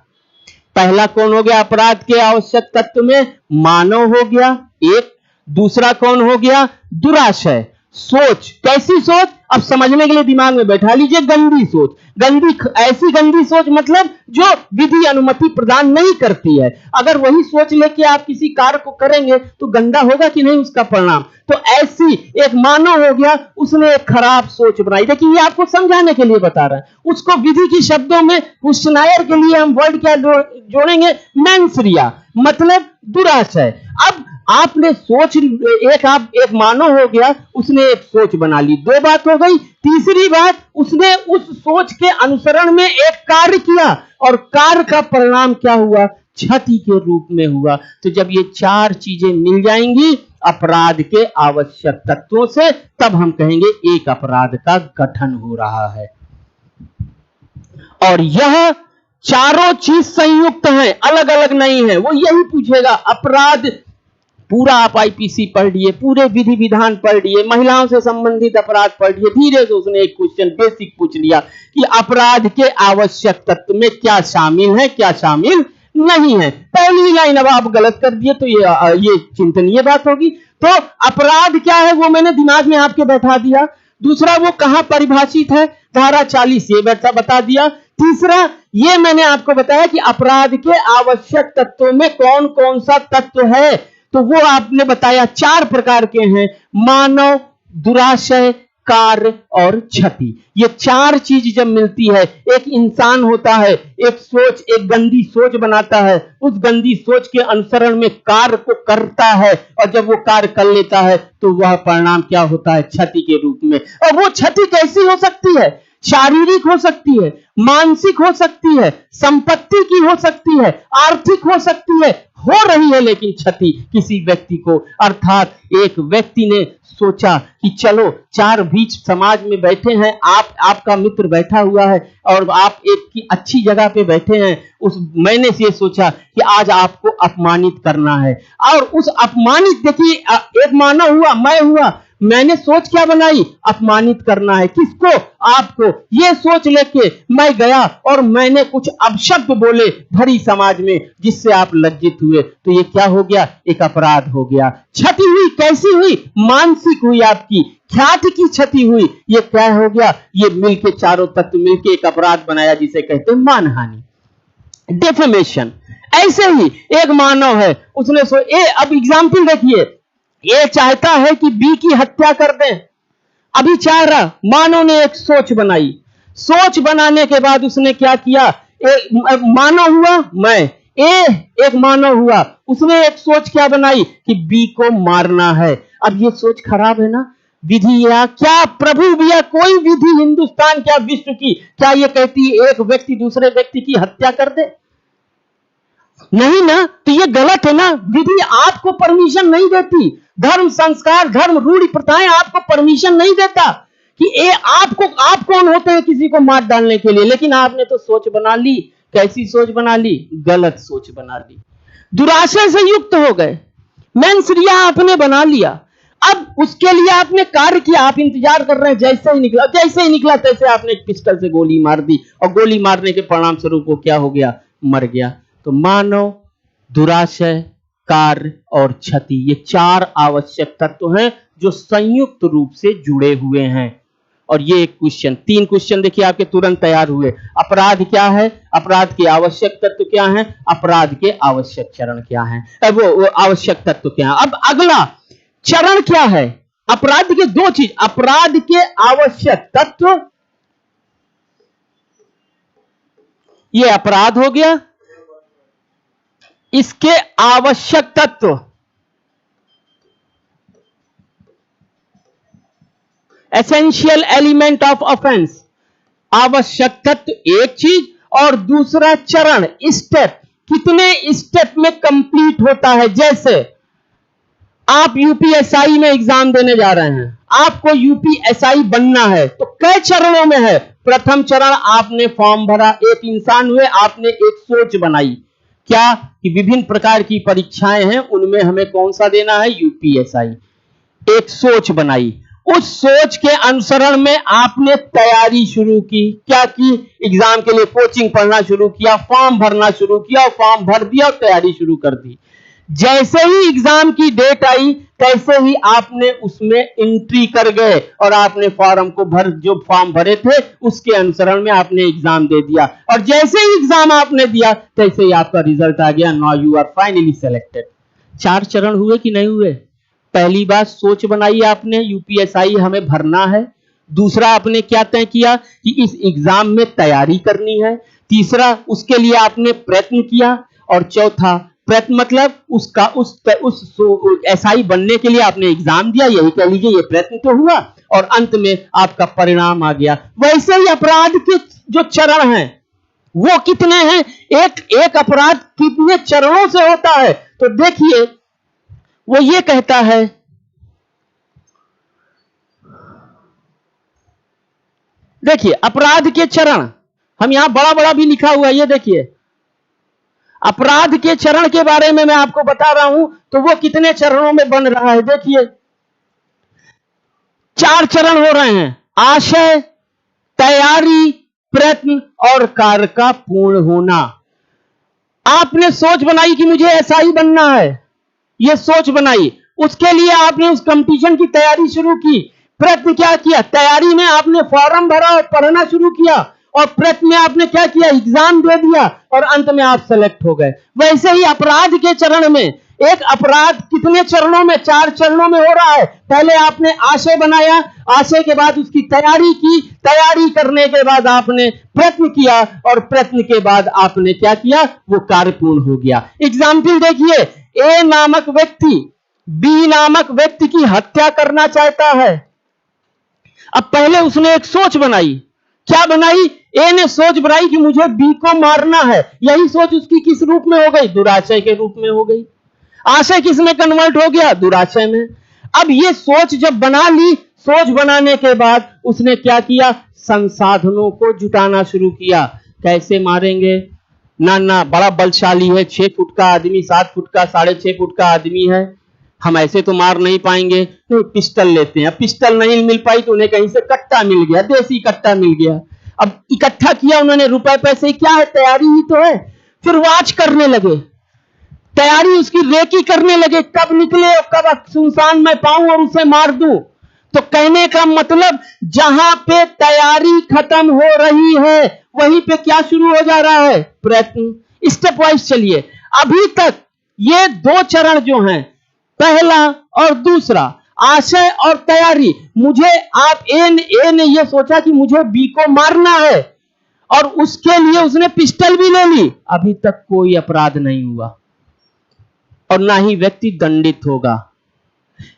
पहला कौन हो गया अपराध के आवश्यक तत्व में? मानव हो गया एक। दूसरा कौन हो गया? दुराशय। सोच, कैसी सोच? अब समझने के लिए दिमाग में बैठा लीजिए, गंदी सोच। ऐसी गंदी सोच मतलब जो विधि अनुमति प्रदान नहीं करती है। अगर वही सोच लेके आप किसी कार्य को करेंगे तो गंदा होगा कि नहीं उसका परिणाम? तो ऐसी एक मानव हो गया, उसने एक खराब सोच बनाई। देखिए, ये आपको समझाने के लिए बता रहा है। उसको विधि की शब्दों में क्वेश्चनायर के लिए हम वर्ड क्या जोड़ेंगे? मेंस-रिया, मतलब दुराशय। अब आपने सोच, एक मानव हो गया, उसने एक सोच बना ली। दो बात हो गई। तीसरी बात, उसने उस सोच के अनुसरण में एक कार्य किया, और कार्य का परिणाम क्या हुआ? क्षति के रूप में हुआ। तो जब ये चार चीजें मिल जाएंगी अपराध के आवश्यक तत्वों से, तब हम कहेंगे एक अपराध का गठन हो रहा है। और यह चारों चीज संयुक्त हैं, अलग अलग नहीं है। वो यही पूछेगा, अपराध पूरा आप आईपीसी पढ़ लिए, पूरे विधि विधान पढ़ लिए, महिलाओं से संबंधित अपराध पढ़ लिए, धीरे से उसने एक क्वेश्चन बेसिक पूछ लिया कि अपराध के आवश्यक तत्व में क्या शामिल है, क्या शामिल नहीं है। पहली लाइन अब आप गलत कर दिए तो ये चिंतनीय बात होगी। तो अपराध क्या है वो मैंने दिमाग में आपके बैठा दिया। दूसरा, वो कहां परिभाषित है, धारा 40 ये बता दिया। तीसरा, ये मैंने आपको बताया कि अपराध के आवश्यक तत्वों में कौन कौन सा तत्व है, तो वो आपने बताया 4 प्रकार के हैं: मानव, दुराशय, कार्य और क्षति। ये 4 चीज जब मिलती है, एक इंसान होता है, एक सोच, एक गंदी सोच बनाता है, उस गंदी सोच के अनुसरण में कार्य को करता है, और जब वो कार्य कर लेता है तो वह परिणाम क्या होता है? क्षति के रूप में। और वो क्षति कैसी हो सकती है? शारीरिक हो सकती है, मानसिक हो सकती है, संपत्ति की हो सकती है, आर्थिक हो सकती है, हो रही है लेकिन क्षति किसी व्यक्ति को। अर्थात एक व्यक्ति ने सोचा कि चलो 4 बीच समाज में बैठे हैं, आपका मित्र बैठा हुआ है और आप एक की अच्छी जगह पे बैठे हैं, मैंने ये सोचा कि आज आपको अपमानित करना है। और उस अपमानित, देखिए, एक मानव हुआ, मैं हुआ, मैंने सोच क्या बनाई? अपमानित करना है। किसको? आपको। ये सोच लेके मैं गया और मैंने कुछ अपशब्द बोले भरी समाज में, जिससे आप लज्जित हुए, तो ये क्या हो गया? एक अपराध हो गया। क्षति हुई, कैसी हुई? मानसिक हुई, आपकी ख्याति की क्षति हुई। ये क्या हो गया? ये मिलके चारों तत्व मिलके एक अपराध बनाया, जिसे कहते हैं मानहानि, डेफेमेशन। ऐसे ही एक मानव है, उसने अब एग्जाम्पल देखिए, ये चाहता है कि बी की हत्या कर दें, अभी चाह रहा। मानव ने एक सोच बनाई, सोच बनाने के बाद उसने क्या किया? मानव हुआ मैं, एक मानव हुआ, उसने एक सोच क्या बनाई कि बी को मारना है। अब ये सोच खराब है ना? विधि या क्या प्रभु भी या कोई विधि हिंदुस्तान क्या विश्व की क्या ये कहती है एक व्यक्ति दूसरे व्यक्ति की हत्या कर दे? नहीं ना। तो ये गलत है ना। विधि आपको परमिशन नहीं देती, धर्म संस्कार, धर्म रूढ़ी प्रथाएं आपको परमिशन नहीं देता कि आप कौन होते हैं किसी को मार डालने के लिए। लेकिन आपने तो सोच बना ली। कैसी सोच बना ली? गलत सोच बना ली। दुराशय से युक्त हो गए, मेंस-रिया आपने बना लिया। अब उसके लिए आपने कार्य किया, आप इंतजार कर रहे हैं, जैसे ही निकला तैसे आपने एक पिस्टल से गोली मार दी, और गोली मारने के परिणाम स्वरूप वो क्या हो गया? मर गया। तो मानव, दुराशय, कार्य और क्षति, ये 4 आवश्यक तत्व हैं जो संयुक्त रूप से जुड़े हुए हैं। और ये एक क्वेश्चन, 3 क्वेश्चन देखिए आपके तुरंत तैयार हुए। अपराध क्या है? अपराध के आवश्यक तत्व क्या हैं? अपराध के आवश्यक चरण क्या हैं? वो आवश्यक तत्व क्या है? अब अगला, चरण क्या है? अपराध के दो चीज, अपराध के आवश्यक तत्व, ये अपराध हो गया, इसके आवश्यक तत्व, एसेंशियल एलिमेंट ऑफ ऑफेंस, आवश्यक तत्व एक चीज, और दूसरा चरण, स्टेप, कितने स्टेप में कंप्लीट होता है। जैसे आप यूपीएसआई में एग्जाम देने जा रहे हैं, आपको यूपीएसआई बनना है, तो कई चरणों में है। प्रथम चरण, आपने फॉर्म भरा, एक इंसान हुए, आपने एक सोच बनाई, क्या कि विभिन्न प्रकार की परीक्षाएं हैं, उनमें हमें कौन सा देना है, यूपीएसआई। एक सोच बनाई, उस सोच के अनुसरण में आपने तैयारी शुरू की, क्या की, एग्जाम के लिए कोचिंग पढ़ना शुरू किया, फॉर्म भरना शुरू किया, फॉर्म भर दिया और तैयारी शुरू कर दी। जैसे ही एग्जाम की डेट आई, तैसे ही आपने उसमें एंट्री कर गए और आपने फॉर्म को जो फॉर्म भरे थे उसके अनुसरण में आपने एग्जाम दे दिया, और जैसे ही एग्जाम आपने दिया तैसे ही आपका रिजल्ट आ गया, now you are finally selected. 4 चरण हुए कि नहीं हुए? पहली बात, सोच बनाई आपने, यूपीएसआई हमें भरना है। दूसरा, आपने क्या तय किया कि इस एग्जाम में तैयारी करनी है। तीसरा, उसके लिए आपने प्रयत्न किया। और चौथा, प्रयत्न मतलब उसका उस एसआई बनने के लिए आपने एग्जाम दिया, यही कह लीजिए ये प्रयत्न तो हुआ, और अंत में आपका परिणाम आ गया। वैसे ही अपराध के जो चरण हैं वो कितने हैं? एक अपराध कितने चरणों से होता है? तो देखिए, वो ये कहता है, देखिए अपराध के चरण, हम यहां बड़ा बड़ा भी लिखा हुआ है, ये देखिए अपराध के चरण के बारे में मैं आपको बता रहा हूं, तो वो कितने चरणों में बन रहा है। देखिए 4 चरण हो रहे हैं, आशय, तैयारी, प्रयत्न और कार्य का पूर्ण होना। आपने सोच बनाई कि मुझे ऐसा ही बनना है, ये सोच बनाई, उसके लिए आपने उस कंपटीशन की तैयारी शुरू की। प्रयत्न क्या किया? तैयारी में आपने फॉर्म भरा और पढ़ना शुरू किया, और प्रयत्न में आपने क्या किया? एग्जाम दे दिया, और अंत में आप सेलेक्ट हो गए। वैसे ही अपराध के चरण में, एक अपराध कितने चरणों में? 4 चरणों में हो रहा है। पहले आपने आशय बनाया, आशय के बाद उसकी तैयारी की, तैयारी करने के बाद आपने प्रयत्न किया, और प्रयत्न के बाद आपने क्या किया? वो कार्य पूर्ण हो गया। एग्जाम्पल देखिए, ए नामक व्यक्ति बी नामक व्यक्ति की हत्या करना चाहता है। अब पहले उसने एक सोच बनाई, क्या बनाई? ए ने सोच बनाई कि मुझे बी को मारना है। यही सोच उसकी किस रूप में हो गई? दुराशय के रूप में हो गई। आशय किस में कन्वर्ट हो गया? दुराशय में। अब ये सोच जब बना ली, सोच बनाने के बाद उसने क्या किया? संसाधनों को जुटाना शुरू किया। कैसे मारेंगे? ना बड़ा बलशाली है, 6 फुट का आदमी, 7 फुट का, 6.5 फुट का आदमी है, हम ऐसे तो मार नहीं पाएंगे, तो पिस्टल लेते हैं। पिस्टल नहीं मिल पाई तो उन्हें कहीं से कट्टा मिल गया, देसी कट्टा मिल गया। अब इकट्ठा किया उन्होंने रुपए पैसे, क्या है? तैयारी ही तो है। फिर वाच करने लगे, तैयारी उसकी रेकी करने लगे, कब निकले और कब सुनसान में पाऊं और उसे मार दूं। तो कहने का मतलब, जहां पे तैयारी खत्म हो रही है वहीं पे क्या शुरू हो जा रहा है? प्रयत्न। स्टेप वाइज चलिए। अभी तक ये 2 चरण जो हैं, पहला और दूसरा, आशय और तैयारी, मुझे आप ए ने यह सोचा कि मुझे बी को मारना है, और उसके लिए उसने पिस्टल भी ले ली। अभी तक कोई अपराध नहीं हुआ और ना ही व्यक्ति दंडित होगा।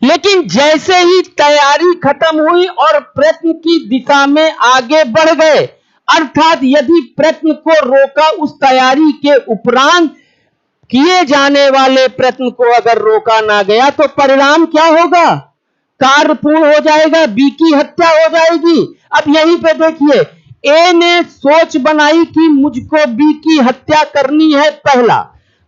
लेकिन जैसे ही तैयारी खत्म हुई और प्रयत्न की दिशा में आगे बढ़ गए, अर्थात यदि प्रयत्न को रोका, उस तैयारी के उपरांत किए जाने वाले प्रयत्न को अगर रोका ना गया, तो परिणाम क्या होगा? कार्य पूर्ण हो जाएगा, बी की हत्या हो जाएगी। अब यहीं पे देखिए, ए ने सोच बनाई कि मुझको बी की हत्या करनी है, पहला।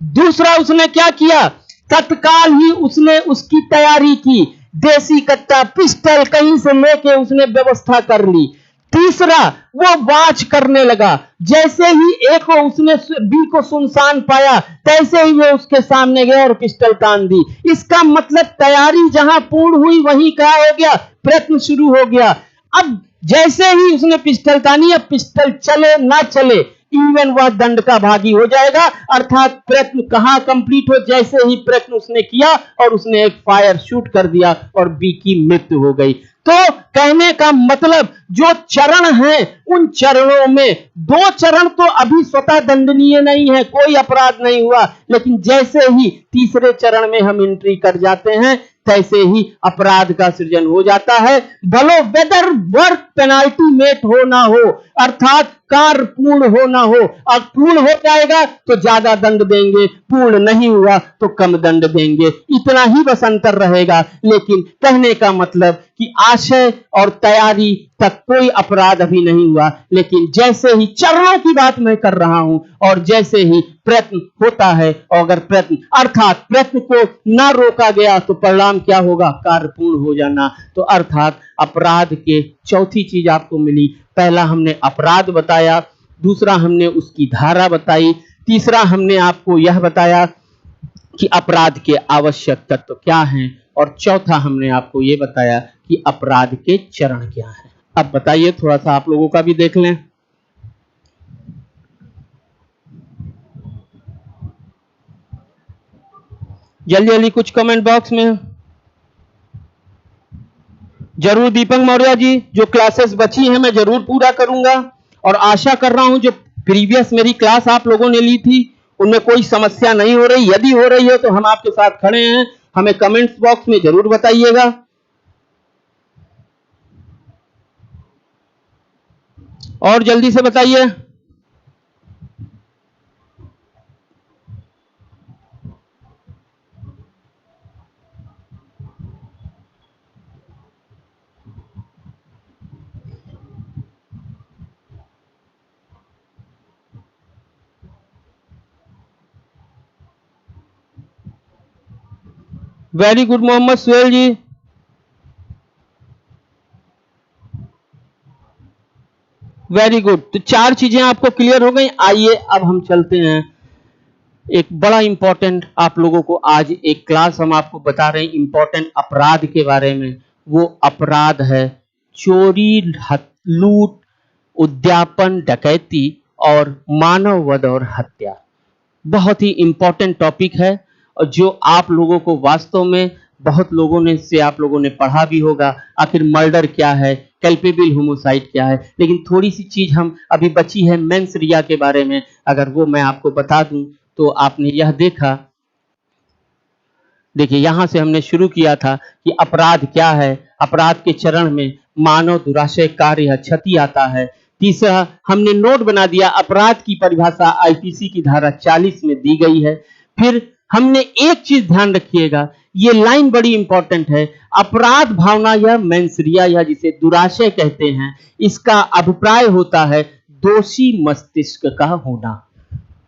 दूसरा, उसने क्या किया? तत्काल ही उसने उसकी तैयारी की, देसी कट्टा, पिस्टल कहीं से लेके उसने व्यवस्था कर ली। तीसरा, वो वाच करने लगा। जैसे ही ए को उसने बी को सुनसान पाया, तैसे ही वो उसके सामने गया और पिस्टल तान दी। इसका मतलब तैयारी जहां पूर्ण हुई वहीं क्या हो गया? प्रयत्न शुरू हो गया। अब जैसे ही उसने पिस्टल तानी, अब पिस्टल चले ना चले, इवन वह दंड का भागी हो जाएगा। अर्थात प्रयत्न कहां कंप्लीट हो, जैसे ही प्रयत्न उसने किया और उसने एक फायर शूट कर दिया और बी की मृत्यु हो गई। तो कहने का मतलब जो चरण हैं उन चरणों में दो चरण तो अभी स्वतः दंडनीय नहीं है, कोई अपराध नहीं हुआ, लेकिन जैसे ही तीसरे चरण में हम एंट्री कर जाते हैं तैसे ही अपराध का सृजन हो जाता है। भलो वेदर वर्क पेनाल्टी मेट हो ना हो, अर्थात कार्य पूर्ण हो ना हो। अब पूर्ण हो जाएगा तो ज्यादा दंड देंगे, पूर्ण नहीं हुआ तो कम दंड देंगे, इतना ही बस अंतर रहेगा। लेकिन कहने का मतलब कि आशय और तैयारी तक कोई अपराध अभी नहीं हुआ, लेकिन जैसे ही चरणों की बात मैं कर रहा हूं और जैसे ही प्रयत्न होता है, और अगर प्रयत्न अर्थात प्रयत्न को ना रोका गया तो परिणाम क्या होगा, कार्य पूर्ण हो जाना। तो अर्थात अपराध के चौथी चीज आपको मिली। पहला हमने अपराध बताया, दूसरा हमने उसकी धारा बताई, तीसरा हमने आपको यह बताया कि अपराध के आवश्यक तत्व क्या हैं, और चौथा हमने आपको यह बताया कि अपराध के चरण क्या हैं। अब बताइए, थोड़ा सा आप लोगों का भी देख लें। जल्दी जल्दी कुछ कमेंट बॉक्स में जरूर। दीपक मौर्य जी, जो क्लासेस बची हैं मैं जरूर पूरा करूंगा, और आशा कर रहा हूं जो प्रीवियस मेरी क्लास आप लोगों ने ली थी उनमें कोई समस्या नहीं हो रही। यदि हो रही है तो हम आपके साथ खड़े हैं, हमें कमेंट्स बॉक्स में जरूर बताइएगा। और जल्दी से बताइए। Very good Mohammad Suhail ji. Very good. तो चार चीजें आपको क्लियर हो गई। आइए अब हम चलते हैं, एक बड़ा इंपॉर्टेंट आप लोगों को आज एक क्लास हम आपको बता रहे हैं इंपॉर्टेंट अपराध के बारे में। वो अपराध है चोरी, लूट, उद्यापन, डकैती और मानव वध और हत्या। बहुत ही इंपॉर्टेंट टॉपिक है, और जो आप लोगों को वास्तव में बहुत लोगों ने से आप लोगों ने पढ़ा भी होगा, आखिर मर्डर क्या है, कल्पेबल होमोसाइड क्या है। लेकिन थोड़ी सी चीज हम अभी बची है मेंस रिया के बारे में, अगर वो मैं आपको बता दूं तो आपने यह देखा। देखिए, यहां से हमने शुरू किया था कि अपराध क्या है। अपराध के चरण में मानव दुराशय, कार्य या क्षति आता है। तीसरा हमने नोट बना दिया, अपराध की परिभाषा आईपीसी की धारा 40 में दी गई है। फिर हमने एक चीज ध्यान रखिएगा, ये लाइन बड़ी इंपॉर्टेंट है, अपराध भावना या मेंसरिया या जिसे दुराशय कहते हैं, इसका अभिप्राय होता है दोषी मस्तिष्क का होना।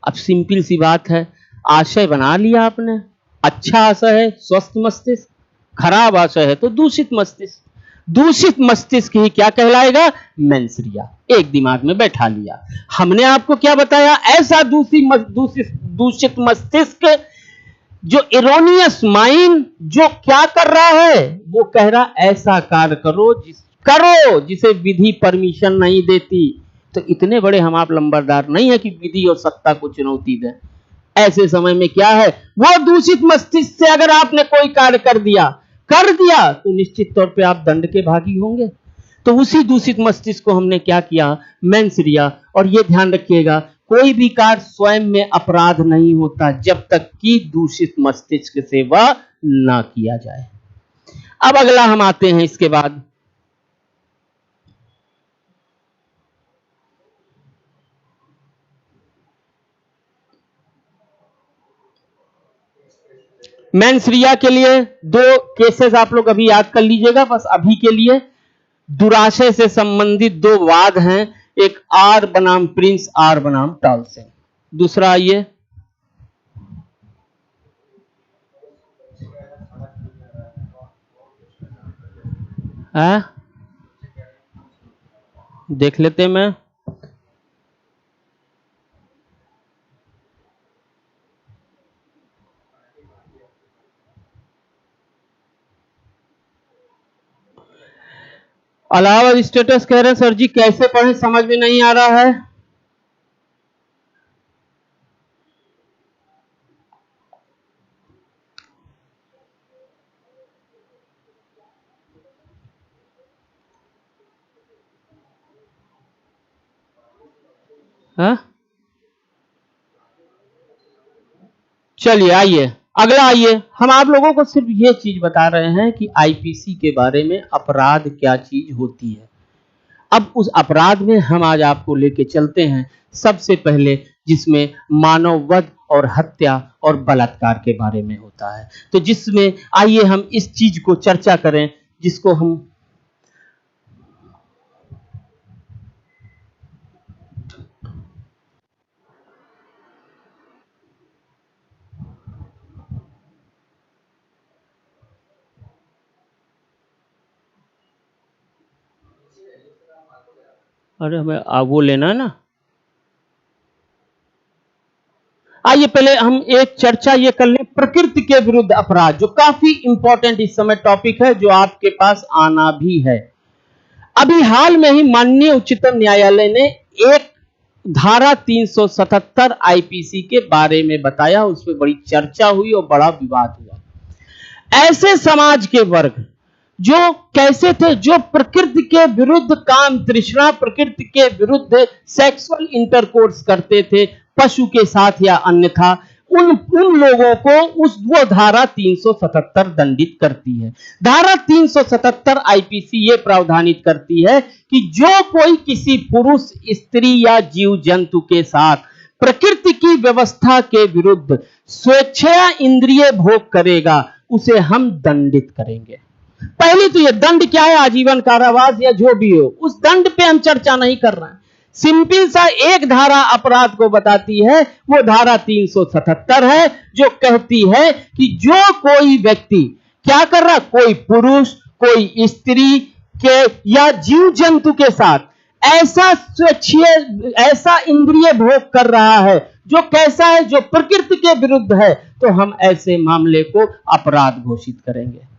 अब सिंपल सी बात है, आशय बना लिया आपने, अच्छा आशय है स्वस्थ मस्तिष्क, खराब आशय है तो दूषित मस्तिष्क। दूषित मस्तिष्क ही क्या कहलाएगा, मेंसरिया। एक दिमाग में बैठा लिया। हमने आपको क्या बताया, ऐसा दूषित मस्तिष्क जो एरोनियस माइंड जो क्या कर रहा है, वो कह रहा ऐसा कार्य करो जिसे विधि परमिशन नहीं देती। तो इतने बड़े हम आप लंबरदार नहीं है कि विधि और सत्ता को चुनौती दें। ऐसे समय में क्या है, वो दूषित मस्तिष्क से अगर आपने कोई कार्य कर दिया तो निश्चित तौर पे आप दंड के भागी होंगे। तो उसी दूषित मस्तिष्क को हमने क्या किया, मेंसरिया। और ये ध्यान रखिएगा, कोई भी कार्य स्वयं में अपराध नहीं होता जब तक कि दूषित मस्तिष्क से वह ना किया जाए। अब अगला हम आते हैं इसके बाद, मेंसरिया के लिए दो केसेस आप लोग अभी याद कर लीजिएगा, बस अभी के लिए। दुराशय से संबंधित दो वाद हैं, एक आर बनाम प्रिंस, आर बनाम टालसन। दूसरा आइए, देख लेते मैं। अलाहाबाद स्टेटस कह रहे हैं सर जी कैसे पढ़ें, समझ में नहीं आ रहा है। हाँ, चलिए आइए अगला, आइए हम आप लोगों को सिर्फ ये चीज बता रहे हैं कि आईपीसी के बारे में अपराध क्या चीज होती है। अब उस अपराध में हम आज आपको लेके चलते हैं सबसे पहले, जिसमें मानववध और हत्या और बलात्कार के बारे में होता है। तो जिसमें आइए हम इस चीज को चर्चा करें, जिसको हम अरे हमें वो लेना है ना। आइए पहले हम एक चर्चा ये कर लें, प्रकृति के विरुद्ध अपराध, जो काफी इंपॉर्टेंट इस समय टॉपिक है, जो आपके पास आना भी है। अभी हाल में ही माननीय उच्चतम न्यायालय ने एक धारा 377 आईपीसी के बारे में बताया, उस पर बड़ी चर्चा हुई और बड़ा विवाद हुआ। ऐसे समाज के वर्ग जो कैसे थे, जो प्रकृति के विरुद्ध काम तृष्णा, प्रकृति के विरुद्ध सेक्सुअल इंटरकोर्स करते थे पशु के साथ या अन्यथा, उन लोगों को वो धारा 377 दंडित करती है। धारा 377 आईपीसी ये प्रावधानित करती है कि जो कोई किसी पुरुष, स्त्री या जीव जंतु के साथ प्रकृति की व्यवस्था के विरुद्ध स्वेच्छया इंद्रिय भोग करेगा, उसे हम दंडित करेंगे। पहले तो ये दंड क्या है, आजीवन कारावास या जो भी हो, उस दंड पे हम चर्चा नहीं कर रहे हैं। सिंपल सा एक धारा अपराध को बताती है, वो धारा 377 है, जो कहती है कि जो कोई व्यक्ति क्या कर रहा, कोई पुरुष, कोई स्त्री के या जीव जंतु के साथ ऐसा स्वेच्छीय, ऐसा इंद्रिय भोग कर रहा है जो कैसा है, जो प्रकृति के विरुद्ध है, तो हम ऐसे मामले को अपराध घोषित करेंगे।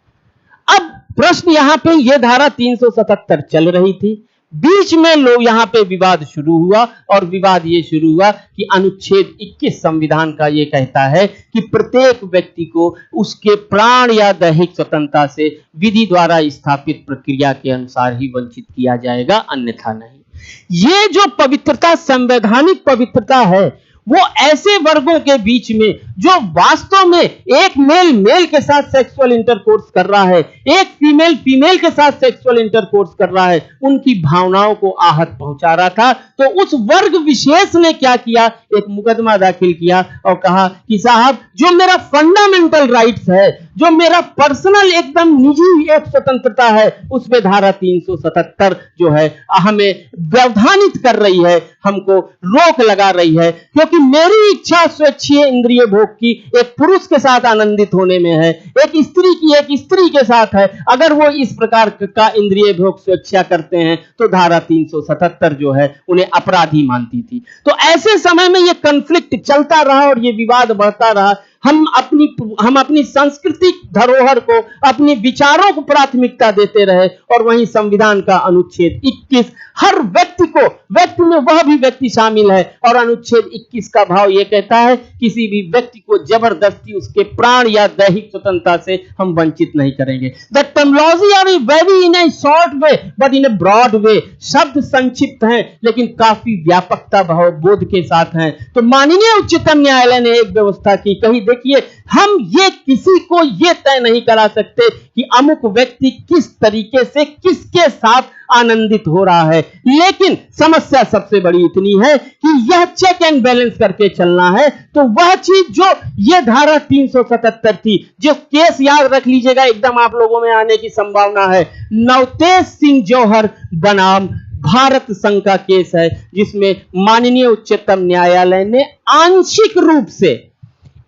अब प्रश्न यहां पे, यह धारा 377 चल रही थी, बीच में लोग यहां पे विवाद शुरू हुआ, और विवाद ये शुरू हुआ कि अनुच्छेद 21 संविधान का ये कहता है कि प्रत्येक व्यक्ति को उसके प्राण या दैहिक स्वतंत्रता से विधि द्वारा स्थापित प्रक्रिया के अनुसार ही वंचित किया जाएगा, अन्यथा नहीं। ये जो पवित्रता, संवैधानिक पवित्रता है, वो ऐसे वर्गों के बीच में जो वास्तव में एक मेल मेल के साथ सेक्सुअल इंटरकोर्स कर रहा है, एक फीमेल फीमेल के साथ सेक्सुअल इंटरकोर्स कर रहा है, उनकी भावनाओं को आहत पहुंचा रहा था। तो उस वर्ग विशेष ने क्या किया, एक मुकदमा दाखिल किया और कहा कि साहब, जो मेरा फंडामेंटल राइट्स है, जो मेरा पर्सनल एकदम निजी एक स्वतंत्रता है, उस पे धारा 377 जो है हमें व्यवधानित कर रही है, हमको रोक लगा रही है, क्योंकि मेरी इच्छा स्वेच्छीय इंद्रिय भोग की एक पुरुष के साथ आनंदित होने में है, एक स्त्री की एक स्त्री के साथ है। अगर वो इस प्रकार का इंद्रिय भोग स्वेच्छा करते हैं तो धारा 377 जो है उन्हें अपराधी मानती थी। तो ऐसे समय में ये कॉन्फ्लिक्ट चलता रहा और ये विवाद बढ़ता रहा। हम अपनी सांस्कृतिक धरोहर को, अपने विचारों को प्राथमिकता देते रहे, और वहीं संविधान का अनुच्छेद 21 हर व्यक्ति को, व्यक्ति में वह भी व्यक्ति शामिल है, और अनुच्छेद 21 का भाव यह कहता है किसी भी व्यक्ति को जबरदस्ती उसके प्राण या दैहिक स्वतंत्रता से हम वंचित नहीं करेंगे। The terminology are very in a short way but in a broad way. शब्द संक्षिप्त हैं लेकिन काफी व्यापकता भाव बोध के साथ हैं। तो माननीय उच्चतम न्यायालय ने एक व्यवस्था की, कही देखिए, हम ये किसी को ये तय नहीं करा सकते कि अमुक व्यक्ति किस तरीके से किसके साथ आनंदित हो रहा है, लेकिन समस्या सबसे बड़ी इतनी है कि यह चेक एंड बैलेंस करके चलना है। तो वह चीज जो ये धारा 377 थी, जो केस याद रख लीजिएगा, एकदम आप लोगों में आने की संभावना है, नवतेज सिंह जौहर बनाम भारत संघ का केस है, जिसमें माननीय उच्चतम न्यायालय ने आंशिक रूप से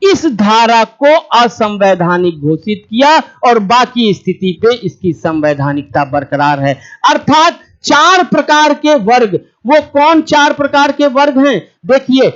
इस धारा को असंवैधानिक घोषित किया और बाकी स्थिति पे इसकी संवैधानिकता बरकरार है। अर्थात 4 प्रकार के वर्ग, वो कौन 4 प्रकार के वर्ग हैं? देखिए,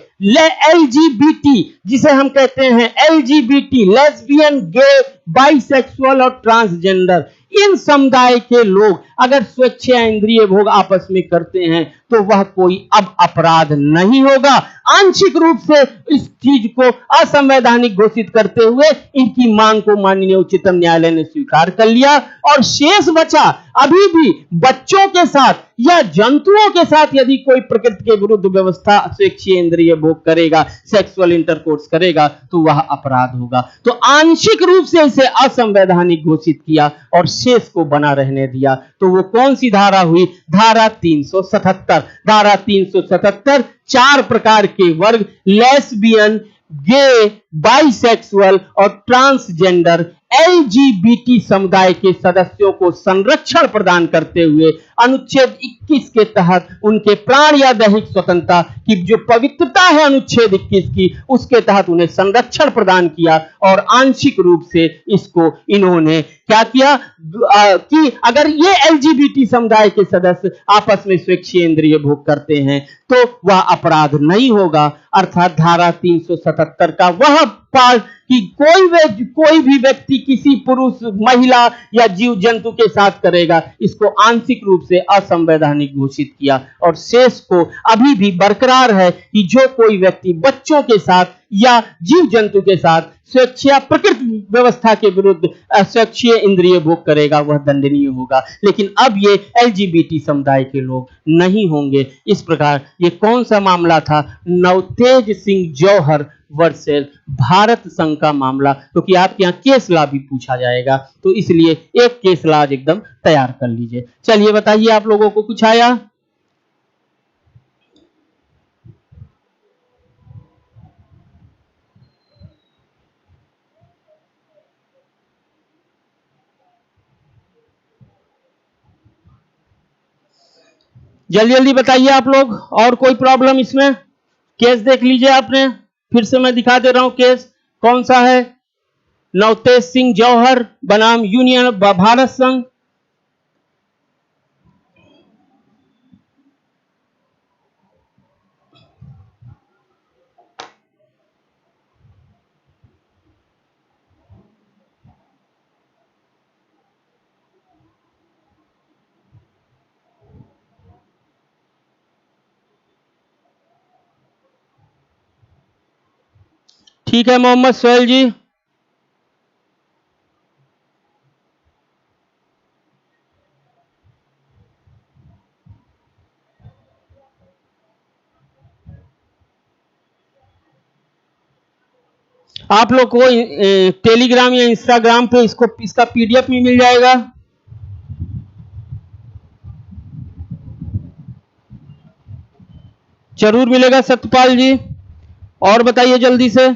एलजीबीटी जिसे हम कहते हैं, एलजीबीटी लेस्बियन, गे, बाइसेक्सुअल और ट्रांसजेंडर, इन समुदाय के लोग अगर स्वेच्छा इंद्रिय भोग आपस में करते हैं तो वह कोई अब अपराध नहीं होगा। आंशिक रूप से इस चीज को असंवैधानिक घोषित करते हुए इनकी मांग को माननीय उच्चतम न्यायालय ने स्वीकार कर लिया, और शेष बचा अभी भी बच्चों के साथ या जंतुओं के साथ यदि कोई प्रकृति के विरुद्ध व्यवस्था स्वेच्छीय इंद्रिय भोग करेगा, सेक्सुअल इंटरकोर्स करेगा, तो वह अपराध होगा। तो आंशिक रूप से इसे असंवैधानिक घोषित किया और शेष को बना रहने दिया। तो वो कौन सी धारा हुई? धारा 377। धारा 377 4 प्रकार के वर्ग, लेस्बियन, गे, बाइसेक्सुअल और ट्रांसजेंडर एलजीबीटी समुदाय के सदस्यों को संरक्षण प्रदान करते हुए अनुच्छेद 21 के तहत उनके प्राण या दैहिक स्वतंत्रता की जो पवित्रता है अनुच्छेद 21 की, उसके तहत उन्हें संरक्षण प्रदान किया। और आंशिक रूप से इसको इन्होंने क्या किया कि अगर ये एलजीबीटी समुदाय के सदस्य आपस में स्वेच्छीय इंद्रिय भोग करते हैं तो वह अपराध नहीं होगा। अर्थात धारा 377 का वह पार्ट कि कोई भी व्यक्ति किसी पुरुष, महिला या जीव जंतु के साथ करेगा, इसको आंशिक रूप से असंवैधानिक घोषित किया। और शेष को अभी भी बरकरार है कि जो कोई व्यक्ति बच्चों के साथ या जीव जंतु के साथ स्वेच्छा प्रकृति व्यवस्था के विरुद्ध स्वेच्छीय इंद्रिय भोग करेगा वह दंडनीय होगा। लेकिन अब ये एलजीबीटी समुदाय के लोग नहीं होंगे। इस प्रकार ये कौन सा मामला था? नवतेज सिंह जौहर वर्सेस भारत संघ का मामला, क्योंकि आपके यहाँ केस लॉ भी पूछा जाएगा, तो इसलिए एक केस लॉ एकदम तैयार कर लीजिए। चलिए बताइए, आप लोगों को कुछ आया? जल्दी जल्दी बताइए आप लोग। और कोई प्रॉब्लम इसमें? केस देख लीजिए आपने, फिर से मैं दिखा दे रहा हूं केस कौन सा है। नवतेज सिंह जौहर बनाम यूनियन भारत संघ। ठीक है मोहम्मद सोहेल जी। आप लोग को टेलीग्राम या इंस्टाग्राम पे इसका पीडीएफ भी मिल जाएगा। जरूर मिलेगा सत्यपाल जी। और बताइए जल्दी से।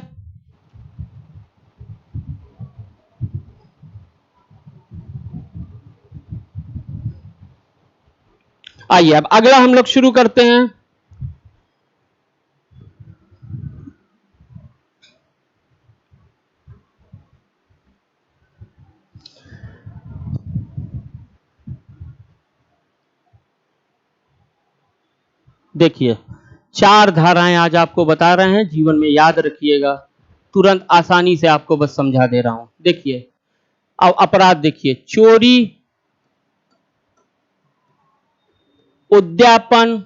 आइए अब अगला हम लोग शुरू करते हैं। देखिए 4 धाराएं आज आपको बता रहे हैं, जीवन में याद रखिएगा, तुरंत आसानी से आपको बस समझा दे रहा हूं। देखिए अब अपराध देखिए, चोरी, उद्यापन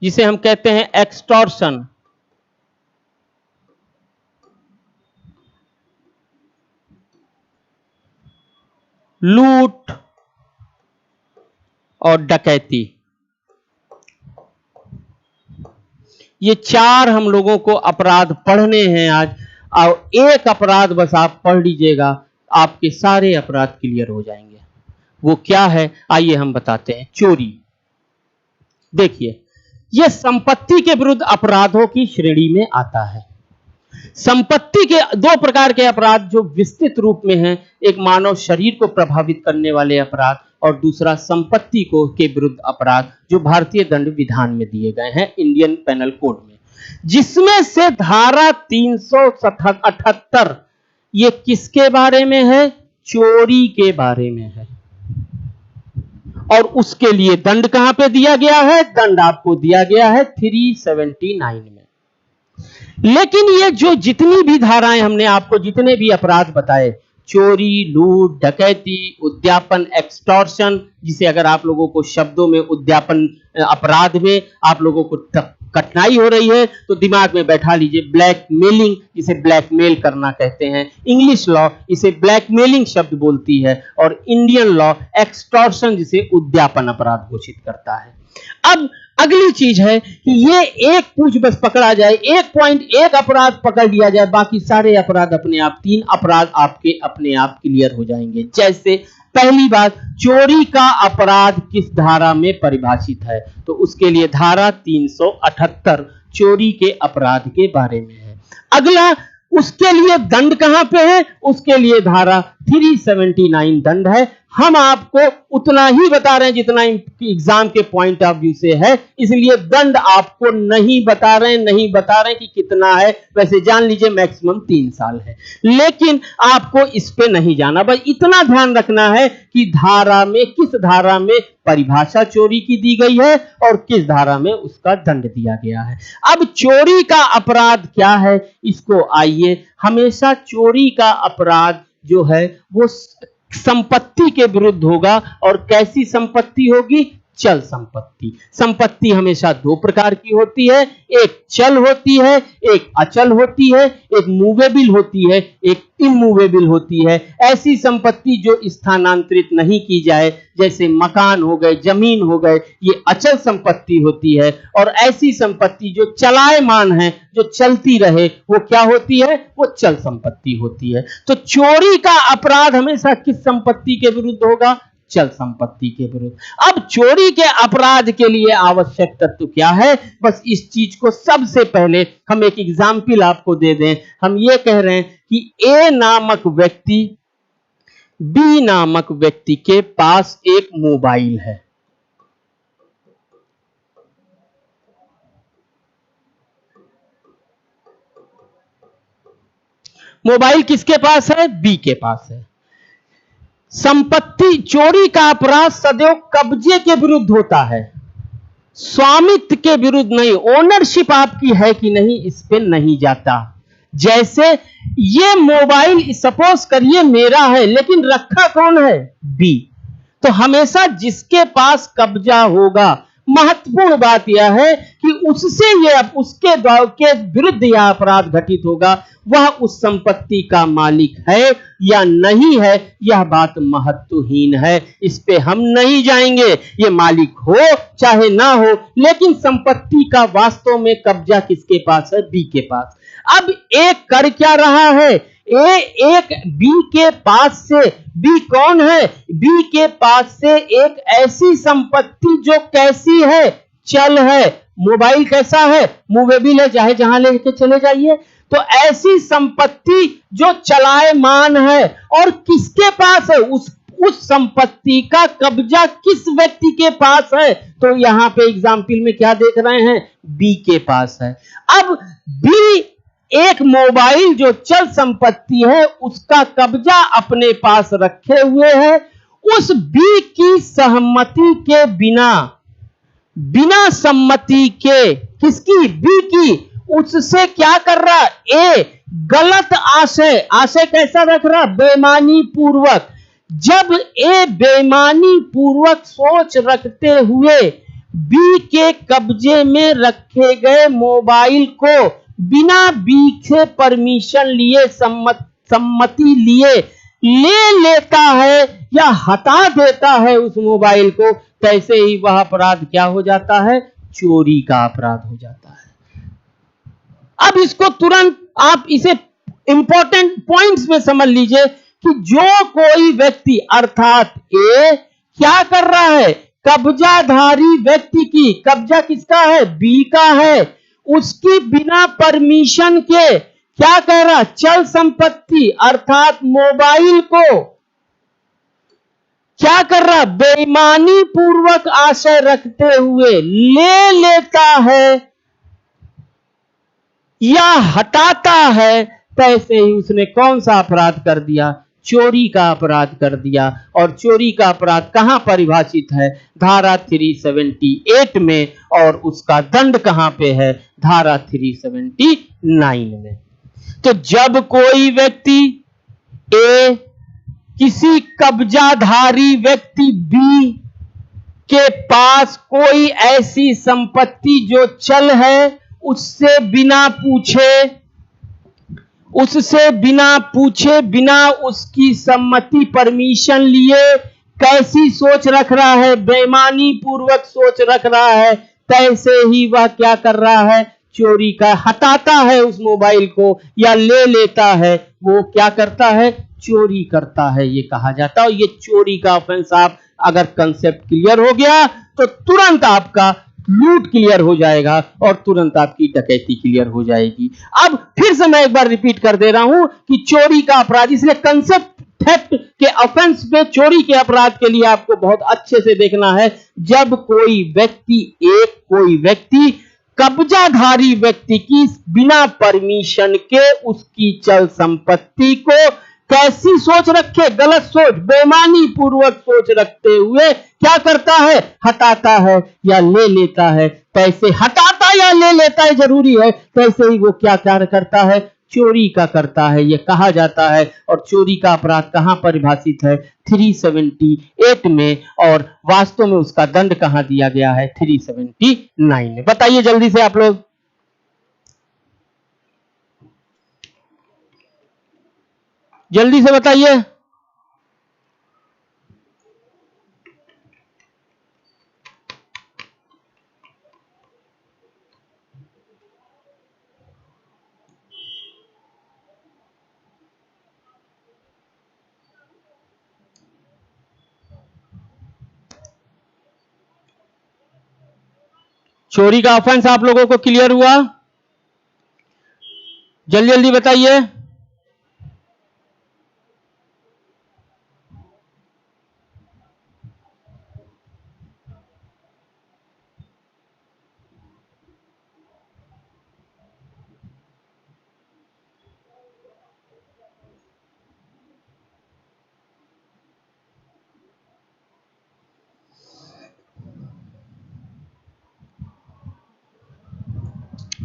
जिसे हम कहते हैं एक्सटॉर्शन, लूट और डकैती, ये 4 हम लोगों को अपराध पढ़ने हैं आज। और एक अपराध बस आप पढ़ लीजिएगा, आपके सारे अपराध क्लियर हो जाएंगे। वो क्या है आइए हम बताते हैं। चोरी, देखिए यह संपत्ति के विरुद्ध अपराधों की श्रेणी में आता है। संपत्ति के 2 प्रकार के अपराध जो विस्तृत रूप में हैं, एक मानव शरीर को प्रभावित करने वाले अपराध और दूसरा संपत्ति को के विरुद्ध अपराध जो भारतीय दंड विधान में दिए गए हैं, इंडियन पेनल कोड में, जिसमें से धारा 378 ये किसके बारे में है? चोरी के बारे में है। और उसके लिए दंड कहां पे दिया गया है? दंड आपको दिया गया है 379 में। लेकिन ये जो जितनी भी धाराएं हमने आपको जितने भी अपराध बताए, चोरी, लूट, डकैती, उद्यापन, एक्सटॉर्शन, जिसे अगर आप लोगों को शब्दों में उद्यापन अपराध में आप लोगों को कठिनाई हो रही है तो दिमाग में बैठा लीजिए, ब्लैकमेलिंग जिसे ब्लैकमेल करना कहते हैं, इंग्लिश लॉ इसे ब्लैकमेलिंग शब्द बोलती है, और इंडियन लॉ एक्सटॉर्शन जिसे उद्यापन अपराध घोषित करता है। अब अगली चीज है कि ये एक पूछ बस पकड़ा जाए, 1.1 अपराध पकड़ लिया जाए, बाकी सारे अपराध अपने आप, 3 अपराध आपके अपने आप क्लियर हो जाएंगे। जैसे पहली बात, चोरी का अपराध किस धारा में परिभाषित है, तो उसके लिए धारा 378 चोरी के अपराध के बारे में है। अगला, उसके लिए दंड कहां पे है, उसके लिए धारा 379 दंड है। हम आपको उतना ही बता रहे हैं जितना एग्जाम के पॉइंट ऑफ व्यू से है, इसलिए दंड आपको नहीं बता रहे कि कितना है। वैसे जान लीजिए मैक्सिमम 3 साल है, लेकिन आपको इस पे नहीं जाना, बस इतना ध्यान रखना है कि धारा में, किस धारा में परिभाषा चोरी की दी गई है और किस धारा में उसका दंड दिया गया है। अब चोरी का अपराध क्या है, इसको आइए, हमेशा चोरी का अपराध जो है वो संपत्ति के विरुद्ध होगा, और कैसी संपत्ति होगी, चल संपत्ति। संपत्ति हमेशा 2 प्रकार की होती है, एक चल होती है, एक अचल होती है, एक मूवेबल होती है, एक इमूवेबल होती है। ऐसी संपत्ति जो स्थानांतरित नहीं की जाए, जैसे मकान हो गए, जमीन हो गए, ये अचल संपत्ति होती है। और ऐसी संपत्ति जो चलायमान है, जो चलती रहे, वो क्या होती है, वो चल संपत्ति होती है। तो चोरी का अपराध हमेशा किस संपत्ति के विरुद्ध होगा, चल संपत्ति के विरुद्ध। अब चोरी के अपराध के लिए आवश्यक तत्व क्या है, बस इस चीज को सबसे पहले हम एक एग्जाम्पल आपको दे दें। हम ये कह रहे हैं कि ए नामक व्यक्ति बी नामक व्यक्ति के पास एक मोबाइल है। मोबाइल किसके पास है, बी के पास है। संपत्ति, चोरी का अपराध सदैव कब्जे के विरुद्ध होता है, स्वामित्व के विरुद्ध नहीं। ओनरशिप आपकी है कि नहीं, इस पे नहीं जाता। जैसे ये मोबाइल सपोज करिए मेरा है, लेकिन रखा कौन है, बी, तो हमेशा जिसके पास कब्जा होगा, महत्वपूर्ण बात यह है कि उससे उसके के विरुद्ध यह अपराध घटित होगा, वह उस संपत्ति का मालिक है या नहीं है, यह बात महत्वहीन है, इस पे हम नहीं जाएंगे। ये मालिक हो चाहे ना हो, लेकिन संपत्ति का वास्तव में कब्जा किसके पास है, बी के पास। अब एक कर क्या रहा है, एक बी के पास से, बी कौन है, बी के पास से एक ऐसी संपत्ति जो कैसी है, चल है। मोबाइल कैसा है, मूवेबल है, चाहे जहां लेके चले जाइए। तो ऐसी संपत्ति जो चलायमान है, और किसके पास है, उस संपत्ति का कब्जा किस व्यक्ति के पास है, तो यहां पे एग्जाम्पल में क्या देख रहे हैं, बी के पास है। अब बी एक मोबाइल जो चल संपत्ति है, उसका कब्जा अपने पास रखे हुए है। उस बी की सहमति के बिना सम्मति के, किसकी, बी की, उससे क्या कर रहा, ए गलत आशय कैसा रख रहा, बेईमानी पूर्वक। जब ए बेईमानी पूर्वक सोच रखते हुए बी के कब्जे में रखे गए मोबाइल को बिना बी से परमिशन लिए, सम्मति लिए ले लेता है या हटा देता है उस मोबाइल को, तैसे ही वह अपराध क्या हो जाता है, चोरी का अपराध हो जाता है। अब इसको तुरंत आप इसे इंपॉर्टेंट पॉइंट्स में समझ लीजिए कि जो कोई व्यक्ति, अर्थात ए क्या कर रहा है, कब्जाधारी व्यक्ति की, कब्जा किसका है, बी का है, उसकी बिना परमिशन के क्या कह रहा, चल संपत्ति अर्थात मोबाइल को क्या कर रहा, बेईमानी पूर्वक आशय रखते हुए ले लेता है या हटाता है, तैसे ही उसने कौन सा अपराध कर दिया, चोरी का अपराध कर दिया। और चोरी का अपराध कहां परिभाषित है, धारा 378 में, और उसका दंड कहां पे है, धारा 379 में। तो जब कोई व्यक्ति ए किसी कब्जाधारी व्यक्ति बी के पास कोई ऐसी संपत्ति जो चल है, उससे बिना पूछे, बिना उसकी सम्मति परमिशन लिए कैसी सोच रख रहा है, बेईमानी पूर्वक सोच रख रहा है, तैसे ही वह क्या कर रहा है, चोरी का हटाता है उस मोबाइल को या ले लेता है, वो क्या करता है, चोरी करता है, ये कहा जाता है। और ये चोरी का ऑफेंस आप अगर कंसेप्ट क्लियर हो गया तो तुरंत आपका लूट क्लियर हो जाएगा और तुरंत आपकी डकैती क्लियर हो जाएगी। अब फिर से मैं एक बार रिपीट कर दे रहा हूं कि चोरी का अपराध, इसलिए कंसेप्ट थेफ्ट के ऑफेंस पे, चोरी के अपराध के लिए आपको बहुत अच्छे से देखना है। जब कोई व्यक्ति कब्जाधारी व्यक्ति की बिना परमिशन के उसकी चल संपत्ति को कैसी सोच रखे, गलत सोच, बेईमानी पूर्वक सोच रखते हुए क्या करता है, हटाता है या ले लेता है, पैसे हटाता या ले लेता है जरूरी है, पैसे ही वो क्या करता है, चोरी का करता है, ये कहा जाता है। और चोरी का अपराध कहां परिभाषित है, 378 में, और वास्तव में उसका दंड कहां दिया गया है, 379 में। बताइए जल्दी से आप लोग, जल्दी से बताइए। चोरी का ऑफेंस आप लोगों को क्लियर हुआ? जल्दी जल्दी बताइए।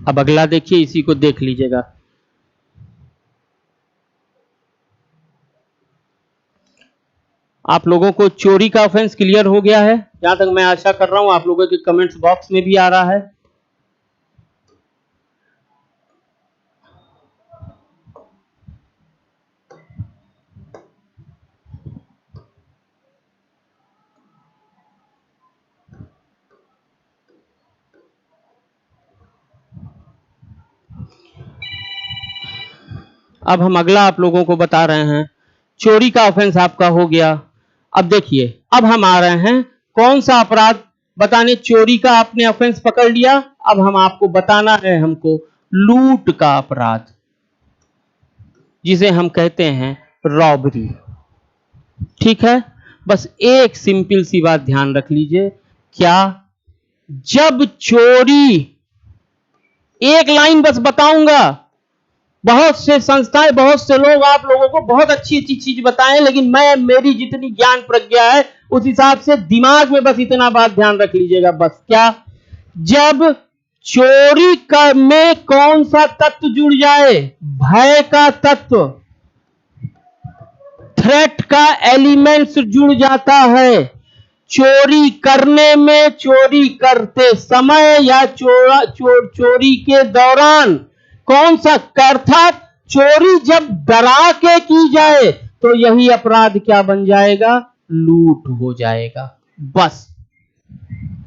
अब अगला देखिए, इसी को देख लीजिएगा। आप लोगों को चोरी का ऑफेंस क्लियर हो गया है, जहां तक मैं आशा कर रहा हूं आप लोगों के कमेंट्स बॉक्स में भी आ रहा है। अब हम अगला आप लोगों को बता रहे हैं। चोरी का ऑफेंस आपका हो गया। अब देखिए, अब हम आ रहे हैं कौन सा अपराध बताने। चोरी का आपने ऑफेंस पकड़ लिया, अब हम आपको बताना है हमको लूट का अपराध, जिसे हम कहते हैं रॉबरी। ठीक है, बस एक सिंपल सी बात ध्यान रख लीजिए, क्या, जब चोरी, एक लाइन बस बताऊंगा, बहुत से संस्थाएं, बहुत से लोग आप लोगों को बहुत अच्छी अच्छी चीज बताएं, लेकिन मैं, मेरी जितनी ज्ञान प्रज्ञा है उस हिसाब से दिमाग में बस इतना बात ध्यान रख लीजिएगा, बस क्या, जब चोरी में कौन सा तत्व जुड़ जाए, भय का तत्व, थ्रेट का एलिमेंट्स जुड़ जाता है चोरी करने में, चोरी करते समय या चोरी के दौरान, कौन सा, अर्थात चोरी जब डरा के की जाए तो यही अपराध क्या बन जाएगा, लूट हो जाएगा। बस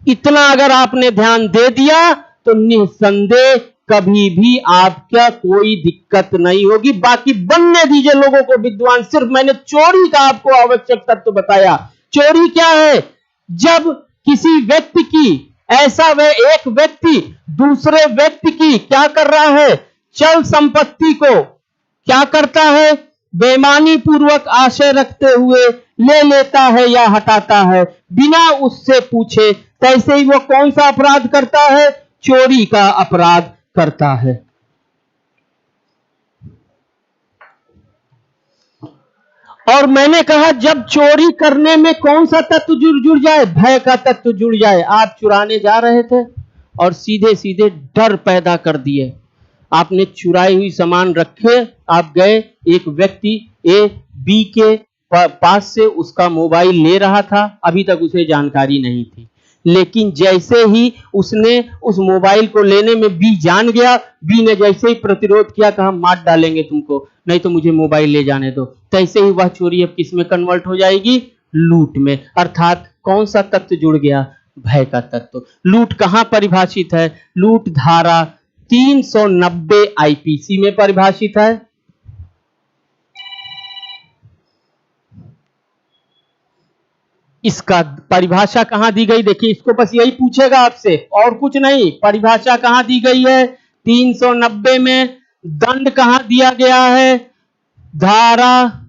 इतना अगर आपने ध्यान दे दिया तो निसंदेह कभी भी आपका कोई दिक्कत नहीं होगी। बाकी बनने दीजिए लोगों को विद्वान, सिर्फ मैंने चोरी का आपको आवश्यक तत्व बताया। चोरी क्या है, जब किसी व्यक्ति की, ऐसा वह एक व्यक्ति दूसरे व्यक्ति की क्या कर रहा है, चल संपत्ति को क्या करता है, बेईमानी पूर्वक आशय रखते हुए ले लेता है या हटाता है बिना उससे पूछे, तैसे ही वो कौन सा अपराध करता है, चोरी का अपराध करता है। और मैंने कहा जब चोरी करने में कौन सा तत्व जुड़ जाए, भय का तत्व जुड़ जाए। आप चुराने जा रहे थे और सीधे सीधे डर पैदा कर दिए, आपने चुराई हुई सामान रखे, आप गए, एक व्यक्ति ए बी के पास से उसका मोबाइल ले रहा था, अभी तक उसे जानकारी नहीं थी। लेकिन जैसे ही उसने उस मोबाइल को लेने में बी जान गया, बी ने जैसे ही प्रतिरोध किया, कहा मार डालेंगे तुमको, नहीं तो मुझे मोबाइल ले जाने दो, तैसे ही वह चोरी अब किस में कन्वर्ट हो जाएगी? लूट में। अर्थात कौन सा तत्व जुड़ गया? भय का तत्व। लूट कहां परिभाषित है? लूट धारा 390 आईपीसी में परिभाषित है। इसका परिभाषा कहां दी गई? देखिए, इसको बस यही पूछेगा आपसे और कुछ नहीं। परिभाषा कहां दी गई है? 390 में। दंड कहां दिया गया है? धारा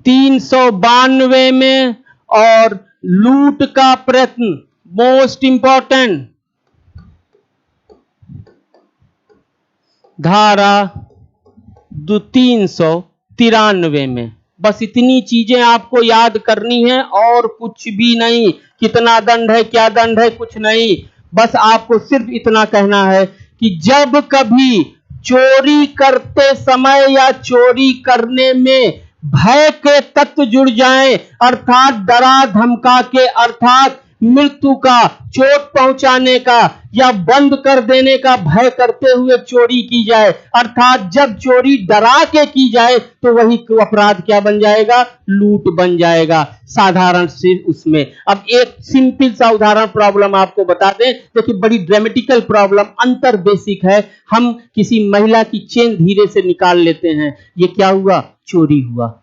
392 में। और लूट का प्रयत्न, मोस्ट इंपॉर्टेंट, धारा 393 में। बस इतनी चीजें आपको याद करनी है और कुछ भी नहीं। कितना दंड है, क्या दंड है, कुछ नहीं। बस आपको सिर्फ इतना कहना है कि जब कभी चोरी करते समय या चोरी करने में भय के तत्व जुड़ जाएं, अर्थात डरा धमका के, अर्थात मृत्यु का, चोट पहुंचाने का या बंद कर देने का भय करते हुए चोरी की जाए, अर्थात जब चोरी डरा के की जाए, तो वही अपराध क्या बन जाएगा? लूट बन जाएगा। साधारण से उसमें अब एक सिंपल सा उदाहरण प्रॉब्लम आपको बता दें। देखिए, बड़ी ड्रामेटिकल प्रॉब्लम, अंतर बेसिक है। हम किसी महिला की चेन धीरे से निकाल लेते हैं, ये क्या हुआ? चोरी हुआ।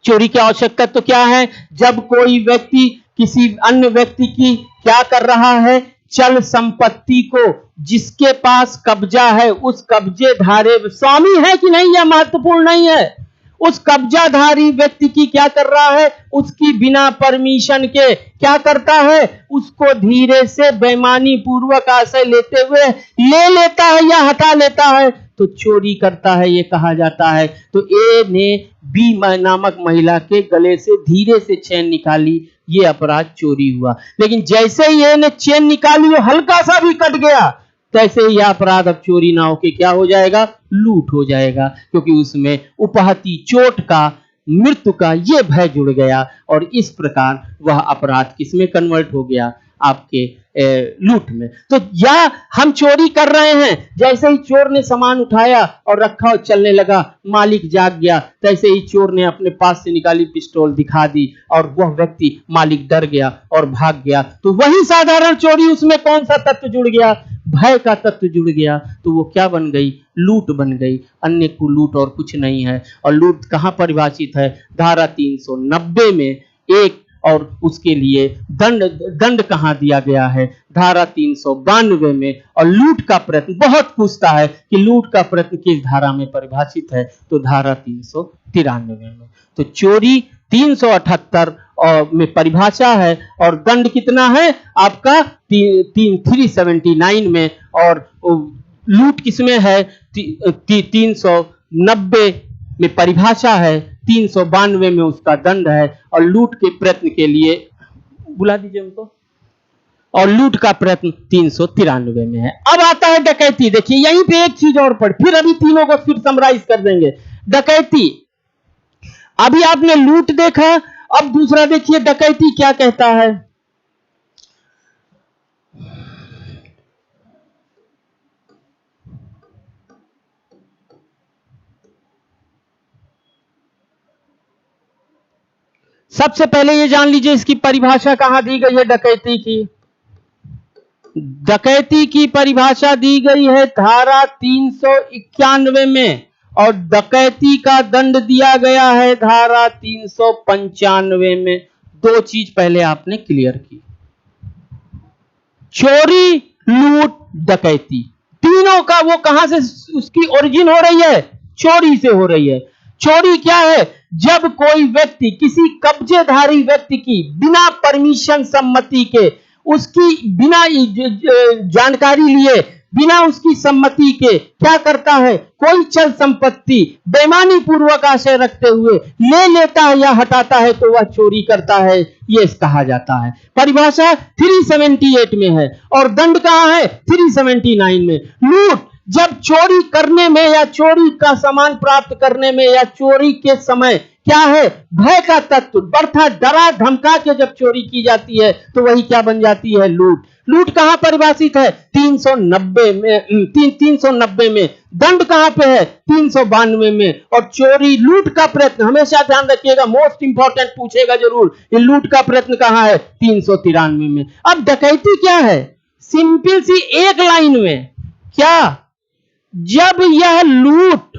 चोरी की आवश्यकता तो क्या है? जब कोई व्यक्ति किसी अन्य व्यक्ति की क्या कर रहा है? चल संपत्ति को, जिसके पास कब्जा है, उस कब्जेधारी स्वामी है कि नहीं, यह महत्वपूर्ण नहीं है। उस कब्जाधारी व्यक्ति की क्या कर रहा है? उसकी बिना परमिशन के क्या करता है? उसको धीरे से बेईमानी पूर्वक आशय लेते हुए ले लेता है या हटा लेता है, तो चोरी करता है, ये कहा जाता है। तो ए ने बी नामक महिला के गले से धीरे से चैन निकाली, ये अपराध चोरी हुआ। लेकिन जैसे ही ए ने चैन निकाली, वो हल्का सा भी कट गया, तैसे ही यह अपराध अब चोरी ना होके क्या हो जाएगा? लूट हो जाएगा, क्योंकि उसमें उपहति, चोट का, मृत्यु का ये भय जुड़ गया। और इस प्रकार वह अपराध किसमें कन्वर्ट हो गया? आपके लूट में। तो या हम चोरी कर रहे हैं, जैसे ही चोर ने सामान उठाया और रखा और चलने लगा, मालिक जाग गया, तैसे ही चोर ने अपने पास से निकाली पिस्टल दिखा दी और वह व्यक्ति, मालिक डर गया और भाग गया। तो वही साधारण चोरी, उसमें कौन सा तत्व जुड़ गया? भय का तत्व जुड़ गया। तो वो क्या बन गई? लूट बन गई। अन्य को लूट और कुछ नहीं है। और लूट कहां परिभाषित है? धारा 390 में एक, और उसके लिए दंड कहां दिया गया है? धारा 392 में। और लूट का प्रयत्न, बहुत पूछता है कि लूट का प्रयत्न किस धारा में परिभाषित है? तो धारा 393 में। तो चोरी 378 और में परिभाषा है, और दंड कितना है आपका? 379 में। और लूट किसमें है? 390 में परिभाषा है, 392 में उसका दंड है। और लूट के प्रयत्न के लिए, बुला दीजिए उनको, और लूट का प्रयत्न 393 में है। अब आता है डकैती। देखिए, यहीं पे एक चीज और पढ़, फिर अभी तीनों को फिर समराइज कर देंगे। डकैती, अभी आपने लूट देखा, अब दूसरा देखिए डकैती क्या कहता है। सबसे पहले ये जान लीजिए इसकी परिभाषा कहां दी गई है डकैती की। डकैती की परिभाषा दी गई है धारा 391 में, और डकैती का दंड दिया गया है धारा 395 में। दो चीज पहले आपने क्लियर की, चोरी, लूट, डकैती, तीनों का वो कहां से उसकी ओरिजिन हो रही है? चोरी से हो रही है। चोरी क्या है? जब कोई व्यक्ति किसी कब्जेधारी व्यक्ति की बिना परमिशन, सम्मति के, उसकी बिना जानकारी लिए, बिना उसकी सम्मति के क्या करता है? कोई चल संपत्ति बेईमानी पूर्वक आशय रखते हुए ले लेता है या हटाता है, तो वह चोरी करता है, ये कहा जाता है। परिभाषा 378 में है, और दंड कहां है? 379 में। लूट, जब चोरी करने में या चोरी का सामान प्राप्त करने में या चोरी के समय क्या है? भय का तत्व, अर्थात डरा धमका के जब चोरी की जाती है तो वही क्या बन जाती है? लूट। लूट कहां परिभाषित है? 390 में। 390 में। दंड कहां पे है? 392 में। और चोरी लूट का प्रयत्न, हमेशा ध्यान रखिएगा, मोस्ट इंपॉर्टेंट पूछेगा जरूर, ये लूट का प्रयत्न कहां है? 393 में। अब डकैती क्या है? सिंपल सी एक लाइन में, क्या? जब यह लूट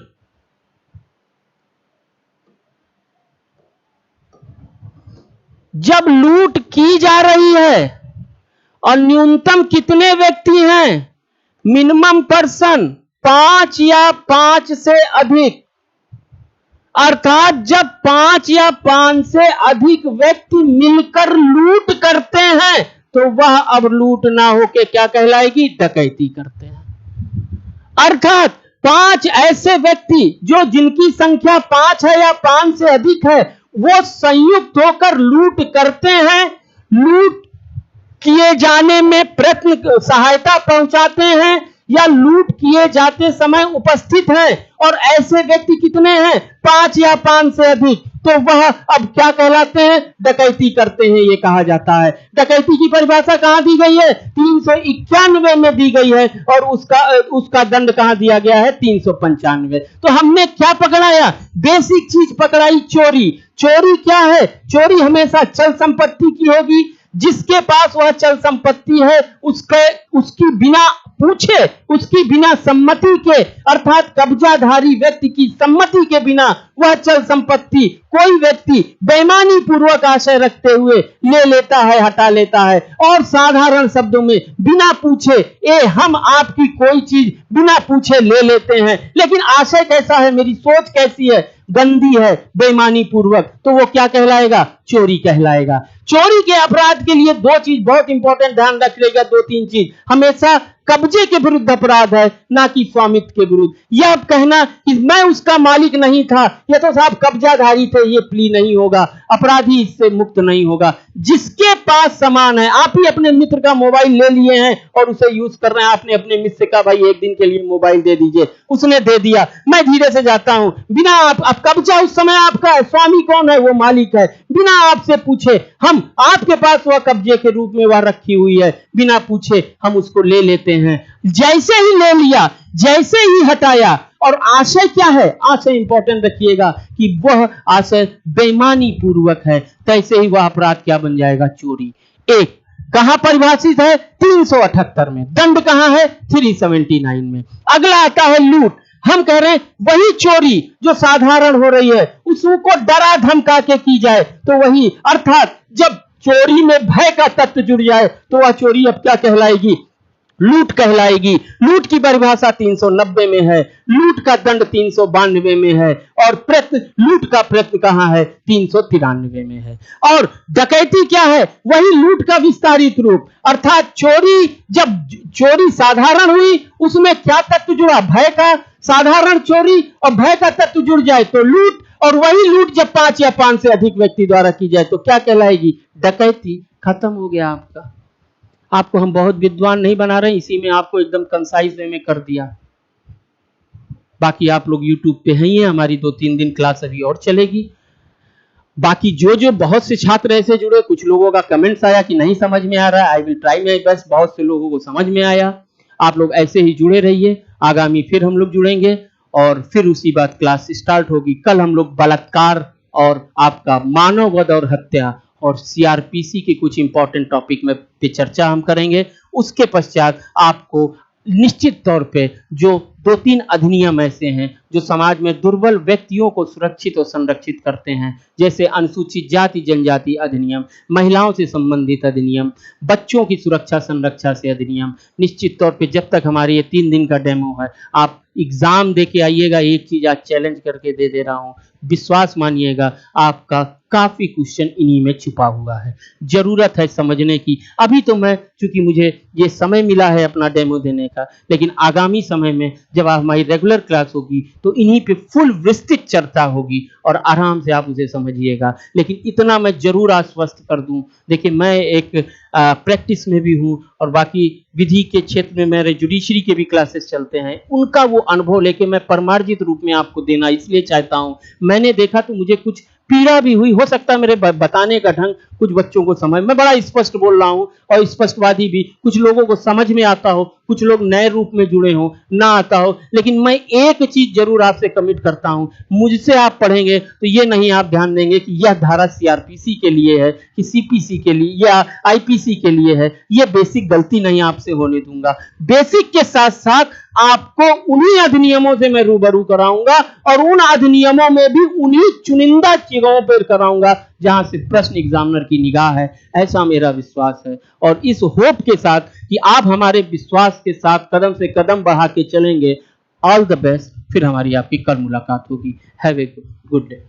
की जा रही है और न्यूनतम कितने व्यक्ति हैं? मिनिमम पर्सन 5 या 5 से अधिक, अर्थात जब 5 या 5 से अधिक व्यक्ति मिलकर लूट करते हैं तो वह अब लूट ना होके क्या कहलाएगी? डकैती करते हैं। अर्थात 5 ऐसे व्यक्ति जो जिनकी संख्या 5 है या 5 से अधिक है, वो संयुक्त होकर लूट करते हैं, लूट किए जाने में प्रयत्न सहायता पहुंचाते हैं या लूट किए जाते समय उपस्थित हैं, और ऐसे व्यक्ति कितने हैं? 5 या 5 से अधिक, तो वह अब क्या कहलाते हैं? डकैती करते हैं, ये कहा जाता है। डकैती की परिभाषा कहां दी गई है? 391 में दी गई है, और उसका दंड कहां दिया गया है? 395। तो हमने क्या पकड़ाया? बेसिक चीज पकड़ाई, चोरी। चोरी क्या है? चोरी हमेशा चल संपत्ति की होगी। जिसके पास वह चल संपत्ति है उसकी बिना पूछे, उसकी बिना सम्मति के, अर्थात कब्जाधारी व्यक्ति की सम्मति के बिना वह चल संपत्ति कोई व्यक्ति बेईमानी पूर्वक आशय रखते हुए ले लेता है, हटा लेता है। और साधारण शब्दों में बिना पूछे, हम आपकी कोई चीज बिना पूछे ले लेते हैं, लेकिन आशय कैसा है, मेरी सोच कैसी है? गंदी है, बेईमानी पूर्वक, तो वो क्या कहलाएगा? चोरी कहलाएगा। चोरी के अपराध के लिए दो चीज बहुत इंपॉर्टेंट ध्यान रखिएगा, 2-3 चीज। हमेशा कब्जे के विरुद्ध अपराध है, ना कि स्वामित्व के विरुद्ध। यह कहना कि मैं उसका मालिक नहीं था, यह तो साहब कब्जाधारी थे, ये प्ली नहीं होगा, अपराधी इससे मुक्त नहीं होगा। जिसके पास सामान है, आप ही अपने मित्र का मोबाइल ले लिए हैं और उसे यूज कर रहे हैं, आपने अपने मित्र से कहा भाई एक दिन के लिए मोबाइल दे दीजिए, उसने दे दिया, मैं धीरे से जाता हूं, बिना आप कब्जा उस समय आपका है, स्वामी कौन है? वो मालिक है। बिना आपसे पूछे हम आपके पास वह कब्जे के रूप में वह रखी हुई है, बिना पूछे हम उसको ले लेते हैं। जैसे ही ले लिया, जैसे ही हटाया, और आशय क्या है? आशय इंपॉर्टेंट रखिएगा कि वह आशय बेईमानी पूर्वक है, तैसे ही वह अपराध क्या बन जाएगा? चोरी। एक कहां परिभाषित है? 378 में। दंड कहां है? 379 में। अगला आता है लूट। हम कह रहे हैं वही चोरी जो साधारण हो रही है, उसको डरा धमका के की जाए तो वही, अर्थात जब चोरी में भय का तत्व जुड़ जाए तो वह चोरी अब क्या कहलाएगी? लूट कहलाएगी। लूट की परिभाषा 390 में है, लूट का दंड 392 में है, और प्रयत्न, लूट का प्रयत्न कहां है? 393 में है। और डकैती क्या है? वही लूट का विस्तारित रूप, अर्थात चोरी, जब चोरी साधारण हुई उसमें क्या तत्व जुड़ा? भय का। साधारण चोरी और भय का तत्व जुड़ जाए तो लूट, और वही लूट जब 5 या 5 से अधिक व्यक्ति द्वारा की जाए तो क्या कहलाएगी? डकैती। खत्म हो गया आपका। आपको हम बहुत विद्वान नहीं बना रहे, इसी में आपको एकदम कंसाइज वे में कर दिया। बाकी आप लोग YouTube पे हैं, हमारी 2-3 दिन क्लास अभी और चलेगी। बाकी जो बहुत से छात्र ऐसे जुड़े, कुछ लोगों का कमेंट्स आया कि नहीं समझ में आ रहा है, I will try my best. बहुत से लोगों को समझ में आया। आप लोग ऐसे ही जुड़े रहिए, आगामी फिर हम लोग जुड़ेंगे और फिर उसी बाद क्लास स्टार्ट होगी। कल हम लोग बलात्कार और आपका मानववध और हत्या और सीआरपीसी के कुछ इंपॉर्टेंट टॉपिक में पे चर्चा हम करेंगे। उसके पश्चात आपको निश्चित तौर पे जो 2-3 अधिनियम ऐसे हैं जो समाज में दुर्बल व्यक्तियों को सुरक्षित और संरक्षित करते हैं, जैसे अनुसूचित जाति जनजाति अधिनियम, महिलाओं से संबंधित अधिनियम, बच्चों की सुरक्षा संरक्षा से अधिनियम। निश्चित तौर पे जब तक हमारे ये 3 दिन का डेमो है, आप एग्जाम दे के आइएगा। एक चीज आज चैलेंज करके दे रहा हूं, विश्वास मानिएगा आपका काफी क्वेश्चन इन्हीं में छुपा हुआ है। जरूरत है समझने की। अभी तो मैं, चूंकि मुझे ये समय मिला है अपना डेमो देने का, लेकिन आगामी समय में जब हमारी रेगुलर क्लास होगी तो इन्हीं पे फुल विस्तृत चर्चा होगी और आराम से आप उसे समझिएगा। लेकिन इतना मैं जरूर आश्वस्त कर दूं, देखिए मैं एक प्रैक्टिस में भी हूं और बाकी विधि के क्षेत्र में मेरे जुडिशरी के भी क्लासेस चलते हैं, उनका वो अनुभव लेके मैं परमार्जित रूप में आपको देना इसलिए चाहता हूं। मैंने देखा तो मुझे कुछ पीड़ा भी हुई। हो सकता है मेरे बताने का ढंग कुछ बच्चों को समझ, मैं बड़ा स्पष्ट बोल रहा हूं और स्पष्टवादी भी, कुछ लोगों को समझ में आता हो, कुछ लोग नए रूप में जुड़े हो, ना आता हो, लेकिन मैं एक चीज जरूर आपसे कमिट करता हूं, मुझसे आप पढ़ेंगे तो ये नहीं आप ध्यान देंगे कि यह धारा सीआरपीसी के लिए है कि सीपीसी के लिए या आईपीसी के लिए है। यह बेसिक गलती नहीं आपसे होने दूंगा। बेसिक के साथ साथ आपको उन्हीं अधिनियमों से मैं रूबरू कराऊंगा और उन अधिनियमों में भी उन्हीं चुनिंदा जगहों पर कराऊंगा जहां से प्रश्न एग्जामिनर की निगाह है। ऐसा मेरा विश्वास है और इस होप के साथ कि आप हमारे विश्वास के साथ कदम से कदम बढ़ा के चलेंगे। All the best. फिर हमारी आपकी कल मुलाकात होगी। Have a good day.